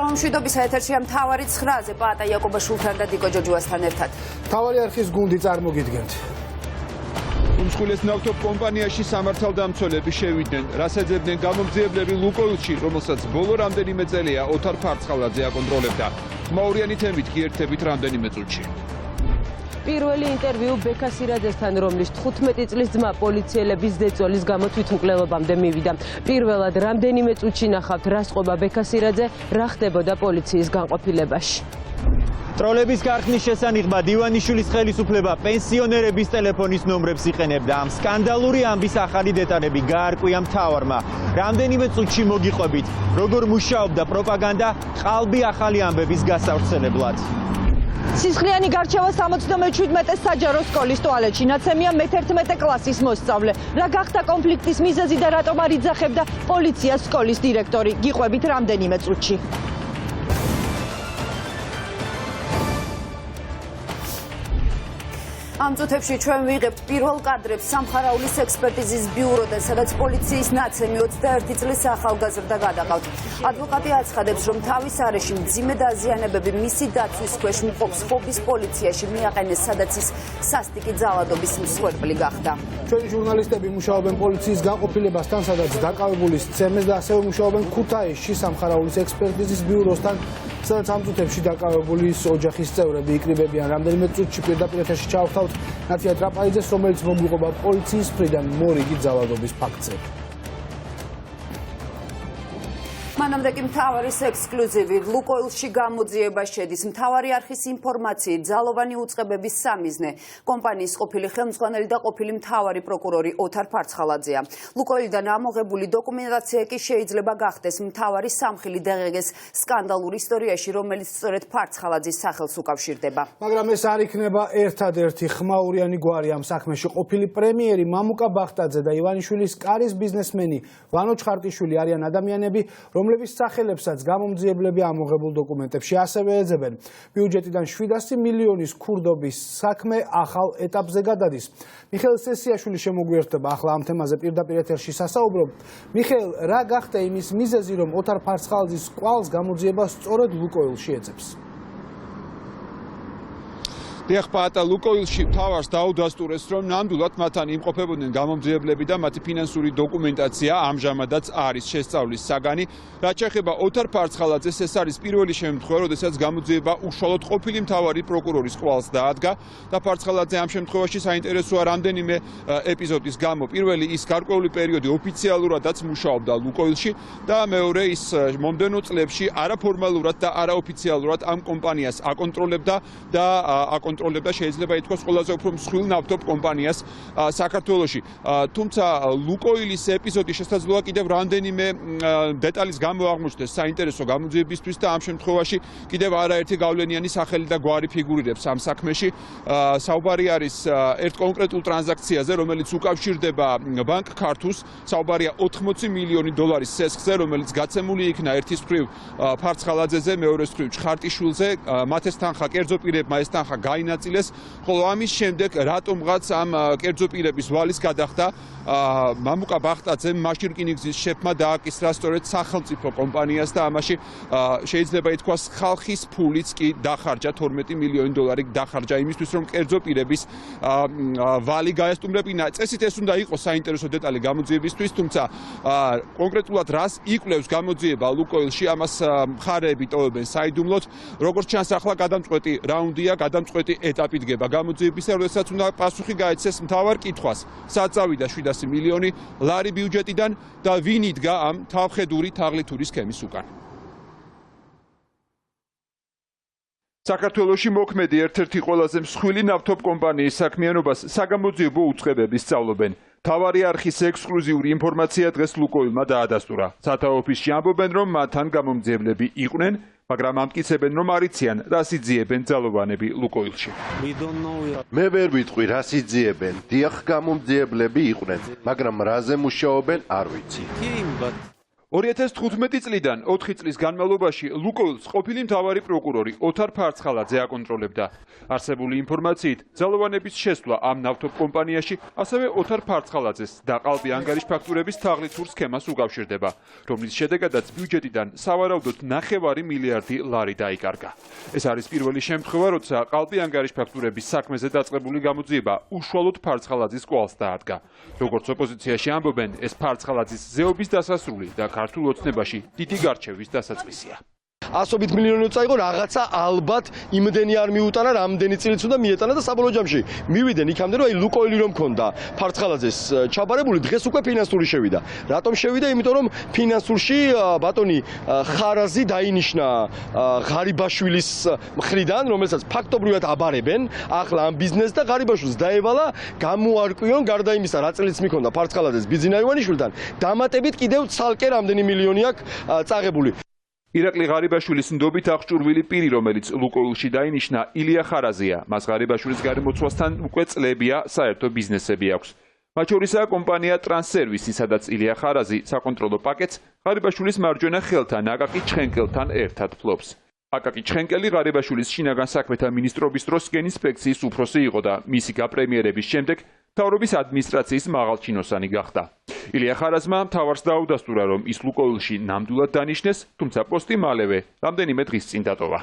გამომშვიდობის ეთერშია მთავარი 9-ზე პაატა იაკობაშვილთან და დიკო ჯოჯუასთან ერთად. მთავარი არხის გუნდი წარმოგიდგენთ. უმსხვილეს ნავთობ კომპანიაში სამართალდამცველები შევიდნენ, რას ეძებდნენ გამომძიებლები ლუკოილში, რომელსაც ბოლო რამდენიმე წელია ოთარ ფარცხალაძე აკონტროლებდა. მაურიანი თემით კი ერთებით რამდენიმე წუთში. პირველი ინტერვიუ ბექასირაძესთან, რომლის 15 წლის ძმა პოლიციელების დეწოლის გამო თვითმკვლელობამდე მივიდა. პირველად რამდენიმე წუთში ნახავთ, რა სწყობა ბექასირაძე, რა ხდებოდა პოლიციის განყოფილებაში. ტროლების გარხნის შესანიღბად ივანიშვილის ხელისუფლება პენსიონერების ტელეფონის ნომრებს იყენებდა. ამ სკანდალური ამბის ახალი დეტალები გაარკვია მთავარმა. რამდენიმე წუთში მოგიყვებით, როგორ მუშაობდა პროპაგანდა ყალბი ახალი ამბების გასავრცელებლად. სისხლიანი გარჩევა 77 საჯარო სკოლის ტუალეტში, ნაცემია მე-11 კლასის მოსწავლე. რა გახდა კონფლიქტის მიზეზი და რატომ არ იძახებდა პოლიციას სკოლის დირექტორი? გიყვებით რამდენიმე წუთში. ამ წუთებში ჩვენ ვიღებთ პირველ კადრებს სამხარაულის ექსპერტიზის ბიუროდან, სადაც პოლიციის ნაცემი 21 წლის ახალგაზრდა გადაყავთ. ადვოკატი აცხადებს, რომ თავის არეში მძიმე დაზიანებები მისი დაცვის ქვეშ მყოფს ხობის პოლიციაში მიაყენეს, სადაც ის სასტიკი ძალადობის მსხვერპლი გახდა. ჩვენი ჟურნალისტები მუშაობენ პოლიციის განყოფილებასთან, სადაც დაკავებული სცემეს და ასევე მუშაობენ ქუთაისში სამხარაულის ექსპერტიზის ბიუროსთან, სადაც ამ წუთებში დაკავებული ოჯახის წევრები იკრიბებიან. რამდენიმე წუთში პირდაპირ ეთერში ჩავთავთ ნათია ტრაპაიძეს, რომელიც მოგვიყვება პოლიციის მხრიდან მორიგი ძალადობის ფაქტზე. მანამდე კი მთავარის ექსკლუზივი ლუკოილში გამოძიება შედის. მთავარი არხის ინფორმაციით ძალოვანი უწყებების სამიზნე კომპანიის ყოფილი ხელმძღვანელი და ყოფილი მთავარი პროკურორი ოთარ ფარცხალაძეა. ლუკოილიდან ამოღებული დოკუმენტაცია კი შეიძლება გახდეს მთავარი სამხილი დაღეგეს სკანდალურ ისტორიაში, რომელიც სწორედ ფარცხალაძის სახელს უკავშირდება. მაგრამ ეს არ იქნება ერთადერთი ხმაურიანი გვარი ამ საქმეში. ყოფილი პრემიერი მამუკა ბახტაძე და ივანიშვილის კარის ბიზნესმენი ვანო ჩხარტიშვილი არიან ადამიანები, რომლების სახელებსაც გამომძიებლები ამოღებულ დოკუმენტებში ასევე ეძებენ. ბიუჯეტიდან 700 მილიონის ქურდობის საქმე ახალ ეტაპზე გადადის. მიხეილ სესიაშვილი შემოგვიერთდება ახლა ამ თემაზე პირდაპირ ეთერში სასაუბრობ. მიხეილ, რა გახდა იმის მიზეზი, რომ ოთარ ფარცხალაძის კვალს გამოძიება სწორედ ლუკოილში ეძებს? დიახ, პაატა ლუკოილში მთავარს დაუდასტურეს, რომ ნამდვილად მათთან იმყოფებოდნენ გამომძიებლები და მათი ფინანსური დოკუმენტაცია ამჟამადაც არის შესწავლის საგანი. რაც შეეხება ოთარ ფარცხალაძეს, ეს არის პირველი შემთხვევა, როდესაც გამოძიება უშუალოდ ყოფილი მთავარი პროკურორის კვალს დაადგა და ფარცხალაძე ამ შემთხვევაში საინტერესოა რამდენიმე ეპიზოდის გამო. პირველი, ის გარკვეული პერიოდი ოფიციალურადაც მუშაობდა ლუკოილში და მეორე, ის მომდევნო წლებში არაფორმალურად და არაოფიციალურად ამ კომპანიას აკონტროლებდა და აკონტროლებდა, შეიძლება ითქვას, ყველაზე უფრო მსხვილ ნავთობ კომპანიას საქართველოში. თუმცა ლუკოილის ეპიზოდი შესაძლოა კიდევ რამდენიმე დეტალის გამო აღმოჩნდეს საინტერესო გამოძიებისთვის და ამ შემთხვევაში კიდევ არაერთი გავლენიანი სახელი და გვარი ფიგურირებს ამ საქმეში. საუბარი არის ერთ კონკრეტულ ტრანზაქციაზე, რომელიც უკავშირდება ბანკ ქართულს. საუბარია 80 მილიონი დოლარის სესხზე, რომელიც გაცემული იქნა ერთის მხრივ ფარცხალაძეზე, მეორეს მხრივ ჩხარტიშვილზე. მათ ეს თანხა კერძო პირებმა ეს თანხა გაინაწილეს, ხოლო ამის შემდეგ რატომღაც ამ კერძო პირების ვალის გადახდა მამუკა ბახტაძემ მაშინ რკინიგზის შეფმა დააკისრა სწორედ სახელმწიფო კომპანიას და ამაში შეიძლება ითქვას ხალხის ფულიც კი დახარჯა, 12 მილიონი დოლარი დახარჯა იმისთვის, რომ კერძო პირების ვალი გაესტუმრებინა. წესით ეს უნდა იყოს საინტერესო დეტალი გამოძიებისთვის, თუმცა კონკრეტულად რას იკვლევს გამოძიება ლუკოილში, ამას მხარეები ტოვებენ საიდუმლოდ. როგორც ჩანს, ახლა გადამწყვეტი რაუნდია, გადამწყვეტი ეტაპი დგება გამოძიებისა, როდესაც უნდა პასუხი გაეცეს მთავარ კითხვას. სად წავიდა 700 მილიონი ლარი ბიუჯეტიდან და ვინ იდგა ამ თავხედური თაღლითური სქემის უკან? საქართველოში მოქმედი ერთ-ერთი ყველაზე მსხვილი ნავთობ კომპანიის საქმიანობას საგამოძიებო უწყებები სწავლობენ. მთავარი არხის ექსკლუზიური ინფორმაცია დღეს ლუკოილმა დაადასტურა. სათავო ოფისში ამბობენ, რომ მათთან გამომძიებლები იყვნენ, მაგრამ ამტკიცებენ, რომ არ იციან, რას იძიებენ ძალოვანები ლუკოილში. მე ვერ ვიტყვი, რას იძიებენ. დიახ, გამომძიებლები იყვნენ, მაგრამ რაზე მუშაობენ არ ვიცი. 2015 წლიდან 4 წლის განმავლობაში ლუკოილს ყოფილი მთავარი პროკურორი ოთარ ფარცხალაძე აკონტროლებდა. არსებული ინფორმაციით, ძალოვანების შესვლა ამ ნავთობ კომპანიაში ასევე ოთარ ფარცხალაძეს და ყალბი ანგარიშ ფაქტურების თაღლითურ სქემას უკავშირდება, რომლის შედეგადაც ბიუჯეტიდან სავარაუდოდ 9 მილიარდი ლარი დაიკარგა. ეს არის პირველი შემთხვევა, როცა ყალბი ანგარიშ ფაქტურების საქმეზე დაწყებული გამოძიება უშუალოდ ფარცხალაძის კვალს დაადგა. როგორც ოპოზიციაში ამბობენ, ეს ფარცხალაძის ზეობის დასასრული და ქართულ ოცნებაში დიდი გარჩევის დასაწყისია. ასობით მილიონი წაიღო რაღაცა ალბათ იმდენი არ მიუტანა, რამდენი წილიც უნდა მიეტანა და საბოლოო ჯამში მივიდნენ იქამდე, რომ აი ლუკოილი რომ ქონდა ფარცხალაძეს ჩაბარებული, დღეს უკვე ფინანსური შევიდა. რატომ შევიდა? იმიტომ რომ ფინანსურში ბატონი ხარაზი დაინიშნა ღარიბაშვილის მხრიდან, რომელსაც ფაქტობრივად აბარებენ ახლა ამ ბიზნესს და ღარიბაშვილს დაევალა გამოარკვიონ გარდა იმისა, რა წილიც მიქონდა ფარცხალაძეს ბიძინა ივანიშვილთან, დამატებით კიდევ ცალკე რამდენი მილიონი აქვს წაღებული. ირაკლი ღარიბაშვილის ნდობით აღჭურვილი პირი, რომელიც ლუკოილში დაინიშნა, ილია ხარაზია. მას ღარიბაშვილის გარემოცვასთან უკვე წლებია საერთო ბიზნესები აქვს. მათ შორისაა კომპანია ტრანსსერვისი, სადაც ილია ხარაზი საკონტროლო პაკეტს ღარიბაშვილის მარჯვენა ხელთან აკაკი ჩხენკელთან ერთად ფლობს. აკაკი ჩხენკელი ღარიბაშვილის შინაგან საქმეთა მინისტრობის დროს სკენინსპექციის უფროსი იყო და მისი გაპრემიერების შემდეგ მთავრობის ადმინისტრაციის მაღალჩინოსანი გახდა. ილია ხარაზმა მთავარს დაუდასტურა, რომ ის ლუკოილში ნამდვილად დანიშნეს, თუმცა პოსტი მალევე რამდენიმე დღის წინ დატოვა.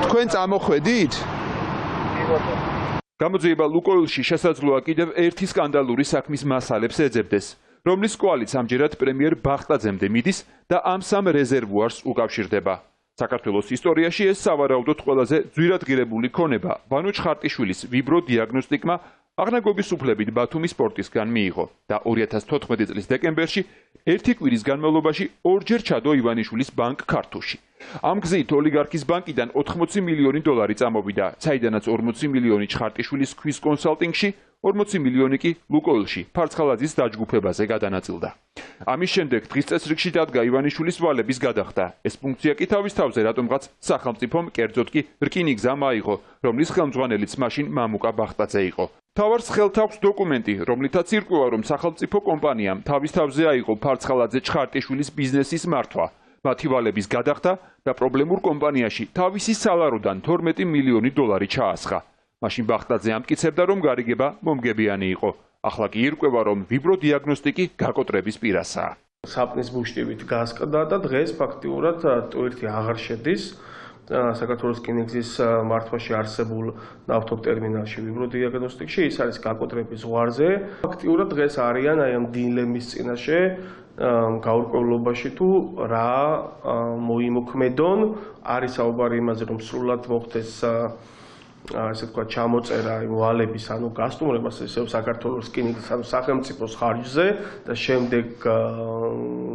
თქვენ წამოხვედით? გამოძიება ლუკოილში შესაძლოა კიდევ ერთი სკანდალური საქმის მასალებს ეძებდეს, რომლის კვალიც ამჯერად პრემიერ ბახტაძემდე მიდის და ამ სამ რეზერვუარს უკავშირდება. საქართველოს ისტორიაში ეს სავარაუდოდ ყველაზე ძვირადღირებული ქონება ვანო ჩხარტიშვილის ვიბრო დიაგნოსტიკმა აღნაგობის უფლებით ბათუმის პორტისგან მიიღო და 2014 წლის დეკემბერში ერთი კვირის განმავლობაში ორჯერ ჩადო ივანიშვილის ბანკ ქართულში. ამ გზით ოლიგარქის ბანკიდან 80 მილიონი დოლარი წამოვიდა, საიდანაც 40 მილიონი ჩხარტიშვილის ქვის კონსალტინგში, 40 მილიონი კი ლუკოილში ფარცხალაძის დაჯგუფებაზე გადანაწილდა. ამის შემდეგ დღის წესრიგში დადგა ივანიშვილის ვალების გადახდა. ეს ფუნქცია კი თავის თავზე რატომღაც სახელმწიფომ, კერძოდ კი რკინიგზამ აიღო, რომლის ხელმძღვანელიც მაშინ მამუკა ბახტაძე იყო. მთავარს ხელთ აქვს დოკუმენტი, რომლითაც ირკვევა, რომ სახელმწიფო კომპანიამ თავის თავზე აიღო ფარცხალაძე ჩხარტიშვილის ბიზნესის მართვა, მათი ვალების გადახდა და პრობლემურ კომპანიაში თავისი სალაროდან 12 მილიონი დოლარი ჩაასხა. მაშინ ბახტაძე ამტკიცებდა, რომ გარიგება მომგებიანი იყო. ახლა კი ირკვევა, რომ ვიბრო დიაგნოსტიკი გაკოტრების პირასაა. საპნის ბუშტივით გასკდა და დღეს ფაქტიურად ტვირთი აღარ შედის საქართველოს რკინიგზის მართვაში არსებულ ნავთობ ტერმინალში ვიბრო დიაგნოსტიკში, ის არის გაკოტრების ზღვარზე. ფაქტიურად დღეს არიან აი ამ დილემის წინაშე გაურკვევლობაში თუ რა მოიმოქმედონ, არის საუბარი იმაზე, რომ სრულად მოხდეს ასე თქვა ჩამოწერა ვალების, ანუ გასტუმრებას ისევ საქართველოს რკინიგზის, ანუ სახელმწიფოს ხარჯზე და შემდეგ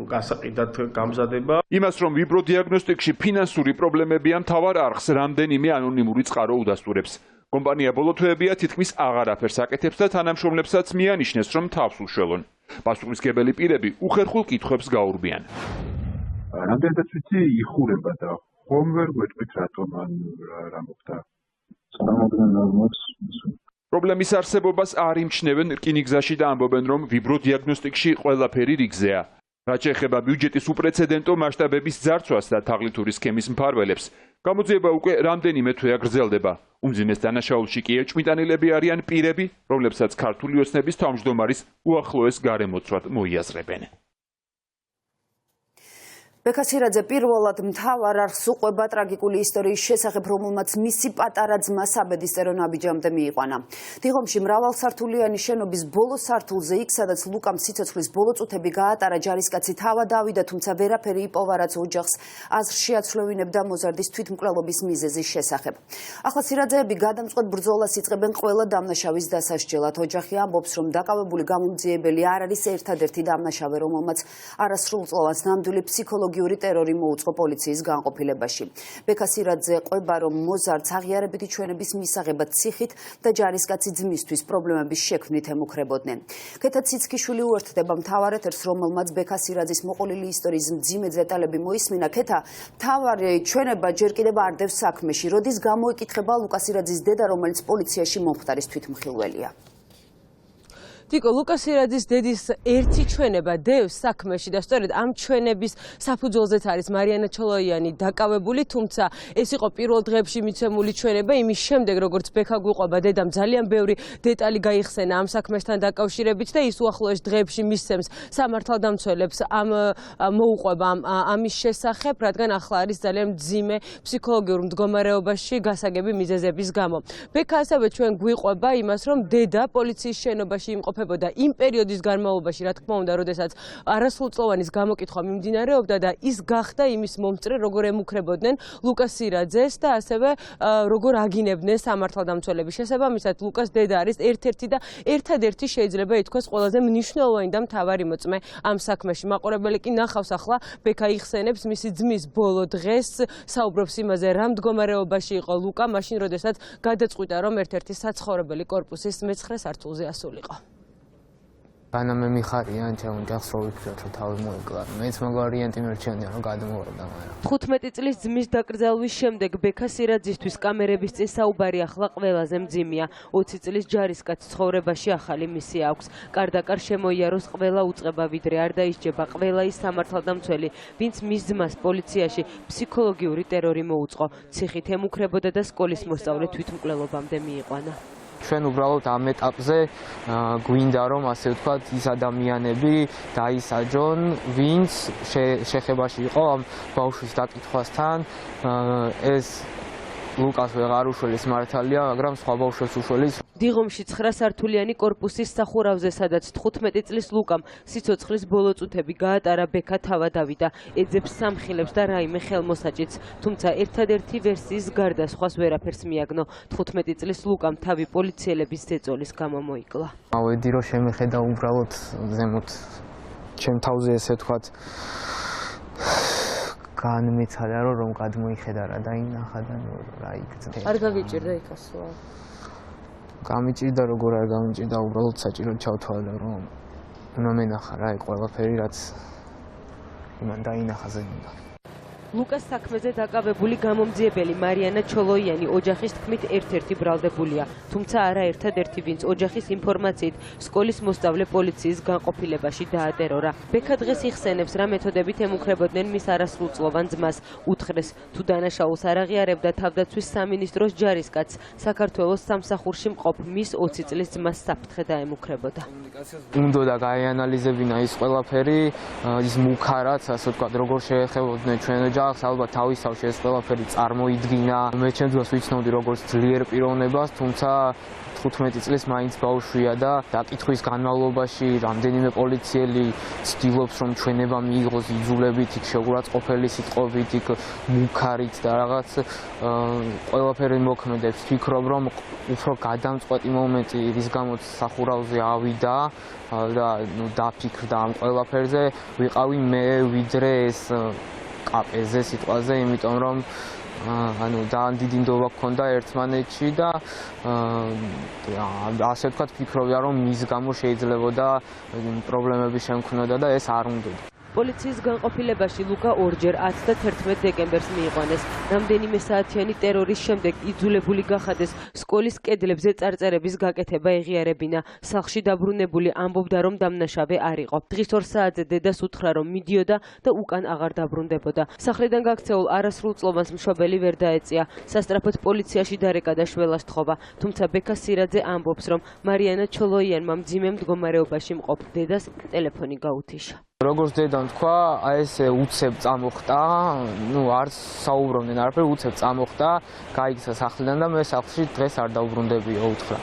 გასაყიდად გამზადება. იმას, რომ ვიბრო დიაგნოსტიკში ფინანსური პრობლემებია, მთავარ არხს რამდენიმე ანონიმური წყარო udasturებს. კომპანია ბოლო თვეებია თითქმის აღარაფერს აკეთებს და თანამშრომლებსაც მიანიშნეს, რომ თავს უშველონ. პასუხისმგებელი პირები უხერხულ კითხვებს გაურბიან. რამდენადაც ვიცი, იხურება და ხომ ვერ გვეტყვით რატომ ან რა მოხდა. პრობლემის არსებობას არ იმჩნევენ რკინიგზაში და ამბობენ, რომ ვიბრო დიაგნოსტიკში ყველაფერი რიგზეა. რაც შეეხება ბიუჯეტის უპრეცედენტო მასშტაბების ძარცვას და თაღლითური სქემის მფარველებს, გამოძიება უკვე რამდენიმე თვეა გრძელდება. უმძიმეს დანაშაულში კი ეჭვმიტანილები არიან პირები, რომლებსაც ქართული ოცნების თავმჯდომარის უახლოეს გარემოცვად მოიაზრებენ. ბექასირაძე პირველად მთავარ არხს უყვება ტრაგიკული ისტორიის შესახებ, რომელმაც მისი პატარა ძმა საბედისწერო ნაბიჯამდე მიიყვანა. დიღომში მრავალსართულიანი შენობის ბოლო სართულზე, იქ სადაც ლუკამ სიცოცხლის ბოლო წუთები გაატარა, ჯარისკაცი თავად ავიდა, თუმცა ვერაფერი იპოვა, რაც ოჯახს აზრში აცვლევინებდა მოზარდის თვითმკვლელობის მიზეზის შესახებ. ახლა სირაძეები გადამწყვეტ ბრძოლას იწყებენ ყველა დამნაშავის დასასჯელად. ოჯახი ამბობს, რომ დაკავებული გამომძიებელი არ არის ერთადერთი დამნაშავე, რომელმაც არასრულწლოვანს ნამდვილი ფსიქოლოგიური ფსიქოლოგიური ტერორი მოუწყო პოლიციის განყოფილებაში. ბექასირაძე ყვება, რომ მოზარდს აღიარებითი ჩვენების მისაღებად ციხით და ჯარისკაცი ძმისთვის პრობლემების შექმნით ემუქრებოდნენ. ქეთა ციცქიშვილი უერთდება მთავარეთს, რომელმაც ბექასირაძის მოყოლილი ისტორიის მძიმე დეტალები მოისმინა. ქეთა, მთავარი ჩვენება ჯერ კიდევ არ დევს საქმეში, როდის გამოიკითხება ლუკასირაძის დედა, რომელიც პოლიციაში მომხდარის თვითმხილველია. თიკო ლუკასირაძის დედის ერთი ჩვენება დევს საქმეში და სწორედ ამ ჩვენების საფუძველზეც არის მარიანა ჩოლოიანი დაკავებული, თუმცა ეს იყო პირველ დღეებში მიცემული ჩვენება, იმის შემდეგ როგორც ბექა გვიყვება, დედამ ძალიან ბევრი დეტალი გაიხსენა ამ საქმესთან დაკავშირებით და ის უახლოეს დღეებში მისცემს სამართალდამცველებს მოუყვება ამის შესახებ, რადგან ახლა არის ძალიან მძიმე ფსიქოლოგიურ მდგომარეობაში გასაგები მიზეზების გამო. ბექა ასევე ჩვენ გვიყვება იმას, რომ დედა პოლიციის შენობაში იმყოფებოდა იმ პერიოდის განმავლობაში, რა თქმა უნდა, როდესაც არასრულწლოვანის გამოკითხვა მიმდინარეობდა და ის გახდა იმის მომწრე, როგორ ემუქრებოდნენ ლუკასირაძეს და ასევე როგორ აგინებდნენ სამართალდამცველები. შესაბამისად, ლუკას დედა არის ერთ-ერთი და ერთადერთი შეიძლება ითქვას ყველაზე მნიშვნელოვანი და მთავარი მოწმე ამ საქმეში. მაყურებელი კი ნახავს ახლა ბექა იხსენებს მისი ძმის ბოლო დღეს, საუბრობს იმაზე, რა მდგომარეობაში იყო ლუკა, მაშინ როდესაც გადაწყვიტა, რომ ერთ-ერთი საცხოვრებელი კორპუსის მე-9 სართულზე ასულიყო. Ana me mixarიან ჩემ ჯახს რო ვიქცეთ რომ თავი მოეკლა. მეც მაგ ვარიანტი მერჩენია რომ გადმოვარდა მაგრამ. 15 წლის ძმის დაკრძალვის შემდეგ ბექასირაძისთვის კამერების წინ საუბარი ახლა ყველაზე მძიმეა. 20 წლის ჯარისკაც ცხოვრებაში ახალი მისია აქვს. კარდაკარ შემოიაროს ყველა უწყება ვიდრე არ დაისჯება ყველა ის სამართალდამცველი, ვინც მის ძმას პოლიციაში ფსიქოლოგიური ტერორი მოუწყო. ციხით ემუქრებოდა და სკოლის მოსწავლე თვითმკვლელობამდე მიიყვანა. ჩვენ უბრალოდ ამ ეტაპზე გვინდა რომ ასე ვთქვათ ის ადამიანები დაისაჯონ, ვინც შეხებაში იყო ამ ბავშვის დაკითხვასთან. ეს ლუკას ვეღარუშველის მართალია, მაგრამ სხვა ბავშვებს უშველის. დიღომში 9 სართულიანი კორპუსის სახურავზე, სადაც 15 წლის ლუკამ სიცოცხლის ბოლო წუთები გაატარა, ბექა თავად ავიდა, ეძებს სამხილებს და რაიმე ხელმოსაჭიც, თუმცა ერთადერთი ვერსიის გარდა სხვას ვერაფერს მიაგნო. 15 წლის ლუკამ თავი პოლიციელების ზეწოლის გამო მოიკლა. ავედი რომ შემეხედა უბრალოდ ზემოთ ჩემ თავზე ესე ვთქვათ განმეცადა რომ გადმოიხედა რა დაინახა და რა იქცე. არ გაგიჭირდა იქ ასვლა? გამიჭირდა როგორ არ გამიჭირდა, უბრალოდ საჭიროდ ჩავთვალე რომ უნდა მენახა რა იქ ყველაფერი რაც იმან დაინახა ზემოდან. ლუკას საქმეზე დაკავებული გამომძიებელი მარიანა ჩოლოიანი ოჯახის თქმით ერთ-ერთი ბრალდებულია, თუმცა არა ერთადერთი, ვინც ოჯახის ინფორმაციით სკოლის მოსწავლე პოლიციის განყოფილებაში დაატერორა. ბექა დღეს იხსენებს, რა მეთოდებით ემუქრებოდნენ მის არასრულწლოვან ძმას. უთხრეს, თუ დანაშაულს არ აღიარებდა თავდაცვის სამინისტროს ჯარისკაცს, საქართველოს სამსახურში მყოფ მის 20 წლის ძმას საფრთხე დაემუქრებოდა. უნდა და გაეანალიზებინა ის ყველაფერი, ის მუქა რაც ასე ვთქვათ, როგორ შეეხებოდნენ ჩვენ ოჯახს, ალბათ თავისთავში ეს ყველაფერი წარმოიდგინა. მე ჩემს დროს ვიცნობდი როგორც ძლიერ პიროვნებას, თუმცა 15 წლის მაინც ბავშვია და დაკითხვის განმავლობაში რამდენიმე პოლიციელი ცდილობს რომ ჩვენება მიიღოს იძულებით, იქ შეურაცხყოფელი სიტყვებით, იქ მუქარით და რაღაც ყველაფერი მოქმედებს. ვფიქრობ რომ უფრო გადამწყვეტი მომენტი, რის გამოც სახურავზე ავიდა და დაფიქრდა ამ ყველაფერზე, ვიყავი მე ვიდრე ეს კაპეზე სიტყვაზე, იმიტომ რომ ანუ ძალიან დიდი ნდობა გქონდა ერთმანეთში და ასე ვთქვათ ფიქრობდა რომ მის გამო შეიძლებოდა პრობლემები შემქნოდა და ეს არ უნდოდა. პოლიციის განყოფილებაში ლუკა ორჯერ 10 და 11 დეკემბერს მიიყვანეს. რამდენიმე საათიანი ტერორის შემდეგ იძულებული გახადეს სკოლის კედლებზე წარწერების გაკეთება ეღიარებინა. სახლში დაბრუნებული ამბობდა რომ დამნაშავე არ იყო. დღის 2 საათზე დედას უთხრა რომ მიდიოდა და უკან აღარ დაბრუნდებოდა. სახლიდან გაქცეულ არასრულწლოვანს მშობელი ვერ დაეწია. სასწრაფოდ პოლიციაში დარეკა და შველას თხოვა. თუმცა ბექასირაძე ამბობს რომ მარიანა ჩოლოიანმა მძიმე მდგომარეობაში მყოფ დედას ტელეფონი გაუთიშა. როგორც დედამ თქვა, აი ეს უცებ წამოხტა, არც საუბრობდნენ არაფერი, უცებ წამოხტა, გაიქცა სახლიდან და მე სახლში დღეს არ დავბრუნდებიო, უთხრა.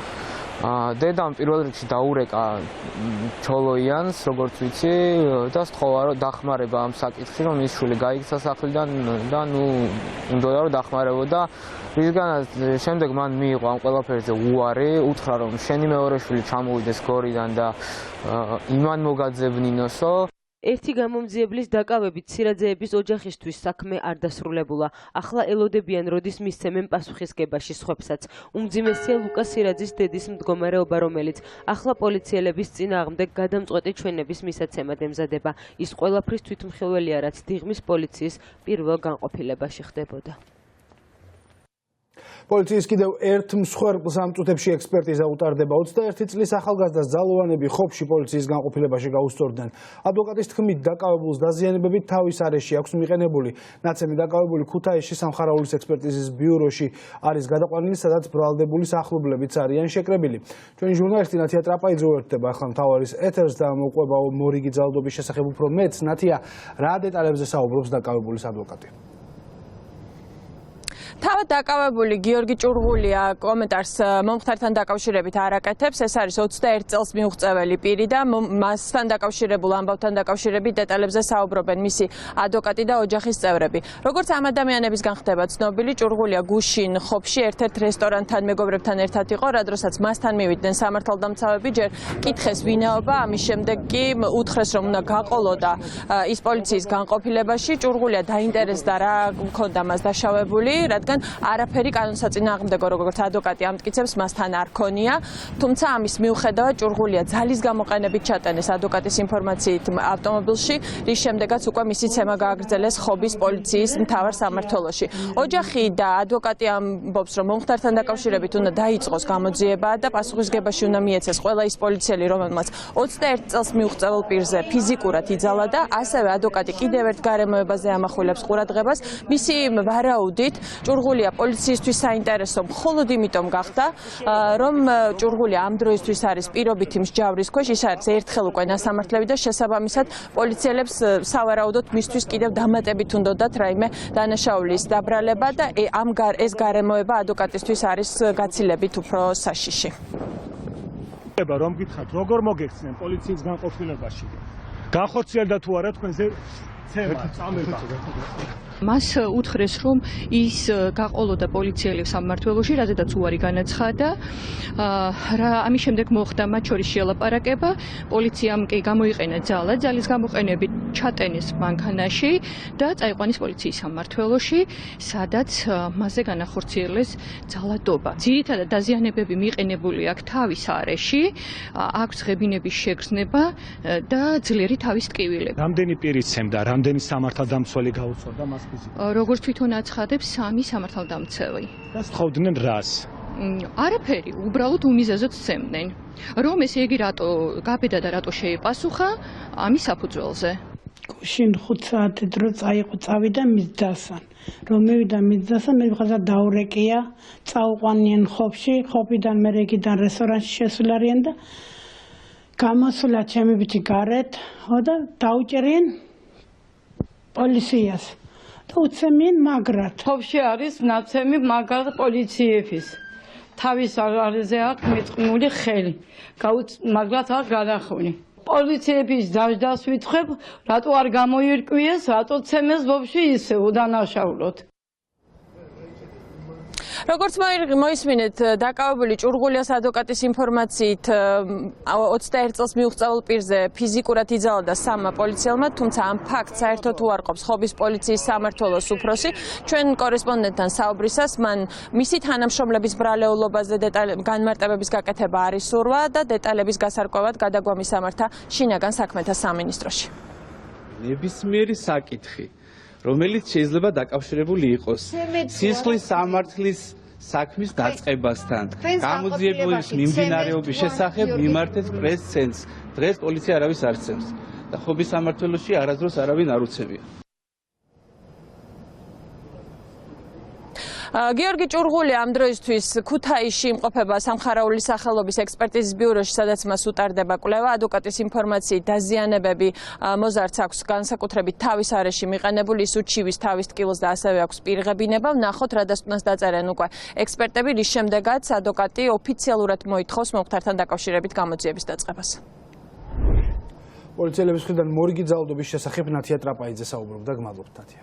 დედამ პირველ რიგში დაურეკა ჩოლოიანს, როგორც ვიცი, და სთხოვა რომ დახმარება ამ საკითხში, რომ ის შვილი გაიქცა სახლიდან და უნდოდა რომ დახმარებოდა. რისგანაც შემდეგ მან მიიღო ამ ყველაფერზე უარი, უთხრა რომ შენი მეორე შვილი ჩამოვიდეს გორიდან და იმან მოგაძებნინოსო. ერთი გამომძიებლის დაკავებით სირაძეების ოჯახისთვის საქმე არ დასრულებულა. ახლა ელოდებიან, როდის მისცემენ პასუხისგებაში სხვებსაც. უმძიმესია ლუკა სირაძის დედის მდგომარეობა, რომელიც ახლა პოლიციელების წინააღმდეგ გადამწყვეტი ჩვენების მისაცემად ემზადება. ის ყველაფრის თვითმხილველია, რაც დიღმის პოლიციის პირველ განყოფილებაში ხდებოდა. პოლიციის კიდევ ერთ მსხვერპლს ამ წუთებში ექსპერტიზა უტარდება. 21 წლის ახალგაზრდა ძალოვანები ხობში პოლიციის განყოფილებაში გაუსწორდნენ. ადვოკატის თქმით, დაკავებულს დაზიანებებით თავის არეში აქვს მიყენებული. ნაცემი დაკავებული ქუთაისში სამხარაულის ექსპერტიზის ბიუროში არის გადაყვანილი, სადაც ბრალდებულის ახლობლებიც არიან შეკრებილი. ჩვენი ჟურნალისტი ნათია ტრაპაიძე უერთდება ახლა მთავარის ეთერს და მოყვება მორიგი ძალადობის შესახებ უფრო მეტს. ნათია, რა დეტალებზე საუბრობს დაკავებულის ადვოკატი? თავად დაკავებული გიორგი ჭურღულია კომენტარს მომხდართან დაკავშირებით არ აკეთებს. ეს არის 21 წელს მიუღწეველი პირი და მასთან დაკავშირებულ ამბავთან დაკავშირებით დეტალებზე საუბრობენ მისი ადვოკატი და ოჯახის წევრები. როგორც ამ ადამიანებისგან ხდება ცნობილი, ჭურღულია გუშინ ხობში ერთ-ერთ რესტორანთან მეგობრებთან ერთად იყო, რა დროსაც მასთან მივიდნენ სამართალდამცავები, ჯერ კითხეს ვინაობა, ამის შემდეგ კი უთხრეს, რომ უნდა გაყოლოდა ის პოლიციის განყოფილებაში. ჭურღულია დაინტერესდა რა მქონდა მას დაშავებული, რადგან არაფერი კანონსაწინააღმდეგო, როგორც ადვოკატი ამტკიცებს, მასთან არ ქონია. თუმცა ამის მიუხედავად ჭურღულია ძალის გამოყენებით ჩატენეს ადვოკატის ინფორმაციით ავტომობილში, რის შემდეგაც უკვე მისი ცემა გააგრძელეს ხობის პოლიციის მთავარ სამმართველოში. ოჯახი და ადვოკატი ამბობს, რომ მომხდართან დაკავშირებით უნდა დაიწყოს გამოძიება და პასუხისგებაში უნდა მიეცეს ყველა ის პოლიციელი, რომელმაც 21 წელს მიუღწეულ პირზე ფიზიკურად იძალა და ასევე ადვოკატი კიდევ ერთ გარემოებაზე ამახვილებს ყურადღებას. მისი ვარაუდით ჭურღულია პოლიციისთვის საინტერესო მხოლოდ იმიტომ გახდა, რომ ჭურღულია ამ დროისთვის არის პირობითი მსჯავრის ქვეშ, ის არის ერთხელ უკვე ნასამართლები და შესაბამისად პოლიციელებს სავარაუდოდ მისთვის კიდევ დამატებით უნდათ რაიმე დანაშაულის დაბრალება და ეს გარემოება ადვოკატისთვის არის გაცილებით უფრო საშიში. რომ გითხართ, როგორ მოგექცნენ პოლიციის განყოფილებაში? განხორციელდა თუ არა თქვენზე ცემა, წამება? მას უთხრეს, რომ ის გაყოლოდა პოლიციელებს სამმართველოში, რაზედაც უარი განაცხადა. ამის შემდეგ მოხდა მათ შორის შეელაპარაკება. პოლიციამ კი გამოიყენა ძალა, ძალის გამოყენებით ჩატენეს მანქანაში და წაიყვანეს პოლიციის სამმართველოში, სადაც მასზე განახორციელეს ძალადობა. ძირითადად დაზიანებები მიყენებული აქვს თავის არეში, აქვს ღებინების შეგრძნება და ძლიერი თავის ტკივილები. რამდენი პირი ცემდა, რამდენი სამართალდამცველი გაუწორდა მას? როგორც თვითონ აცხადებს, 3 სამართალდამცავი. და სთხოვდნენ რას? არაფერი, უბრალოდ უმიზეზოდ სცემდნენ. რომ ესე იგი რატო გაბედა და რატო შეეპასუხა ამის საფუძველზე. გუშინ 5 საათი დრო წავიდა მის დასან. რომ მივიდა მის დასან, მე ვიღაცა დაურეკია, წაუყვანიან ხობში, ხობიდან მე რეგიდან რესტორანში შესულარიან და გამოსულა ჩემი ბიჭი გარეთ, და დაუჭერიან პოლიციას. უცემენ მაგრად. ხობში არის ნაცემი მაგრად პოლიციების. თავის არზე აქვს მიწყმული ხელი. მაგრად არ გადახონი. პოლიციების დაждას ვიწყებ, რატო არ გამოირკვიეს, რატო ცემეს ხობში ისე უდანაშაულოდ. როგორც მოისმინეთ, დაკავებული ჭურღულიას ადვოკატის ინფორმაციით 21 წელს მიუღწეულ პირზე ფიზიკურად იძალა და 3 პოლიციელმა, თუმცა ამ ფაქტს საერთოდ უარყოფს ხობის პოლიციის სამმართველოს უფროსი. ჩვენ კორესპონდენტთან საუბრისას მან მისი თანამშრომლების ბრალეულობაზე განმარტებების გაკეთება არ ისურვა და დეტალების გასარკვევად გადაგვამისამართა შინაგან საქმეთა სამინისტროში. ნებისმიერი საკითხი, რომელიც შეიძლება დაკავშირებული იყოს სისხლის სამართლის საქმის დაწყებასთან, გამოძიებულის მიმდინარეობის შესახებ მიმართეთ პრეს-ცენტრს. დღეს პოლიცია არავის არ ცემს და ხობის სამმართველოში არასდროს არავინ არ უცემია. გიორგი ჭურღულია ამ დროისთვის ქუთაისში იმყოფება სამხარაულის სახელობის ექსპერტიზის ბიუროში, სადაც მას უტარდება კვლევა. ადვოკატის ინფორმაციით დაზიანებები მოზარდს აქვს განსაკუთრებით თავის არეში მიყენებული, ის უჩივის თავის ტკივილს და ასევე აქვს პირღებინება. ვნახოთ, რა დასკვნას დაწერენ უკვე ექსპერტები, რის შემდეგაც ადვოკატი ოფიციალურად მოითხოვს მომხდართან დაკავშირებით გამოძიების დაწყებას. პოლიციელების მხრიდან მორიგი ძალადობის შესახებ ნათია ტრაპაიძე საუბრობდა. გმადლობთ, ნათია.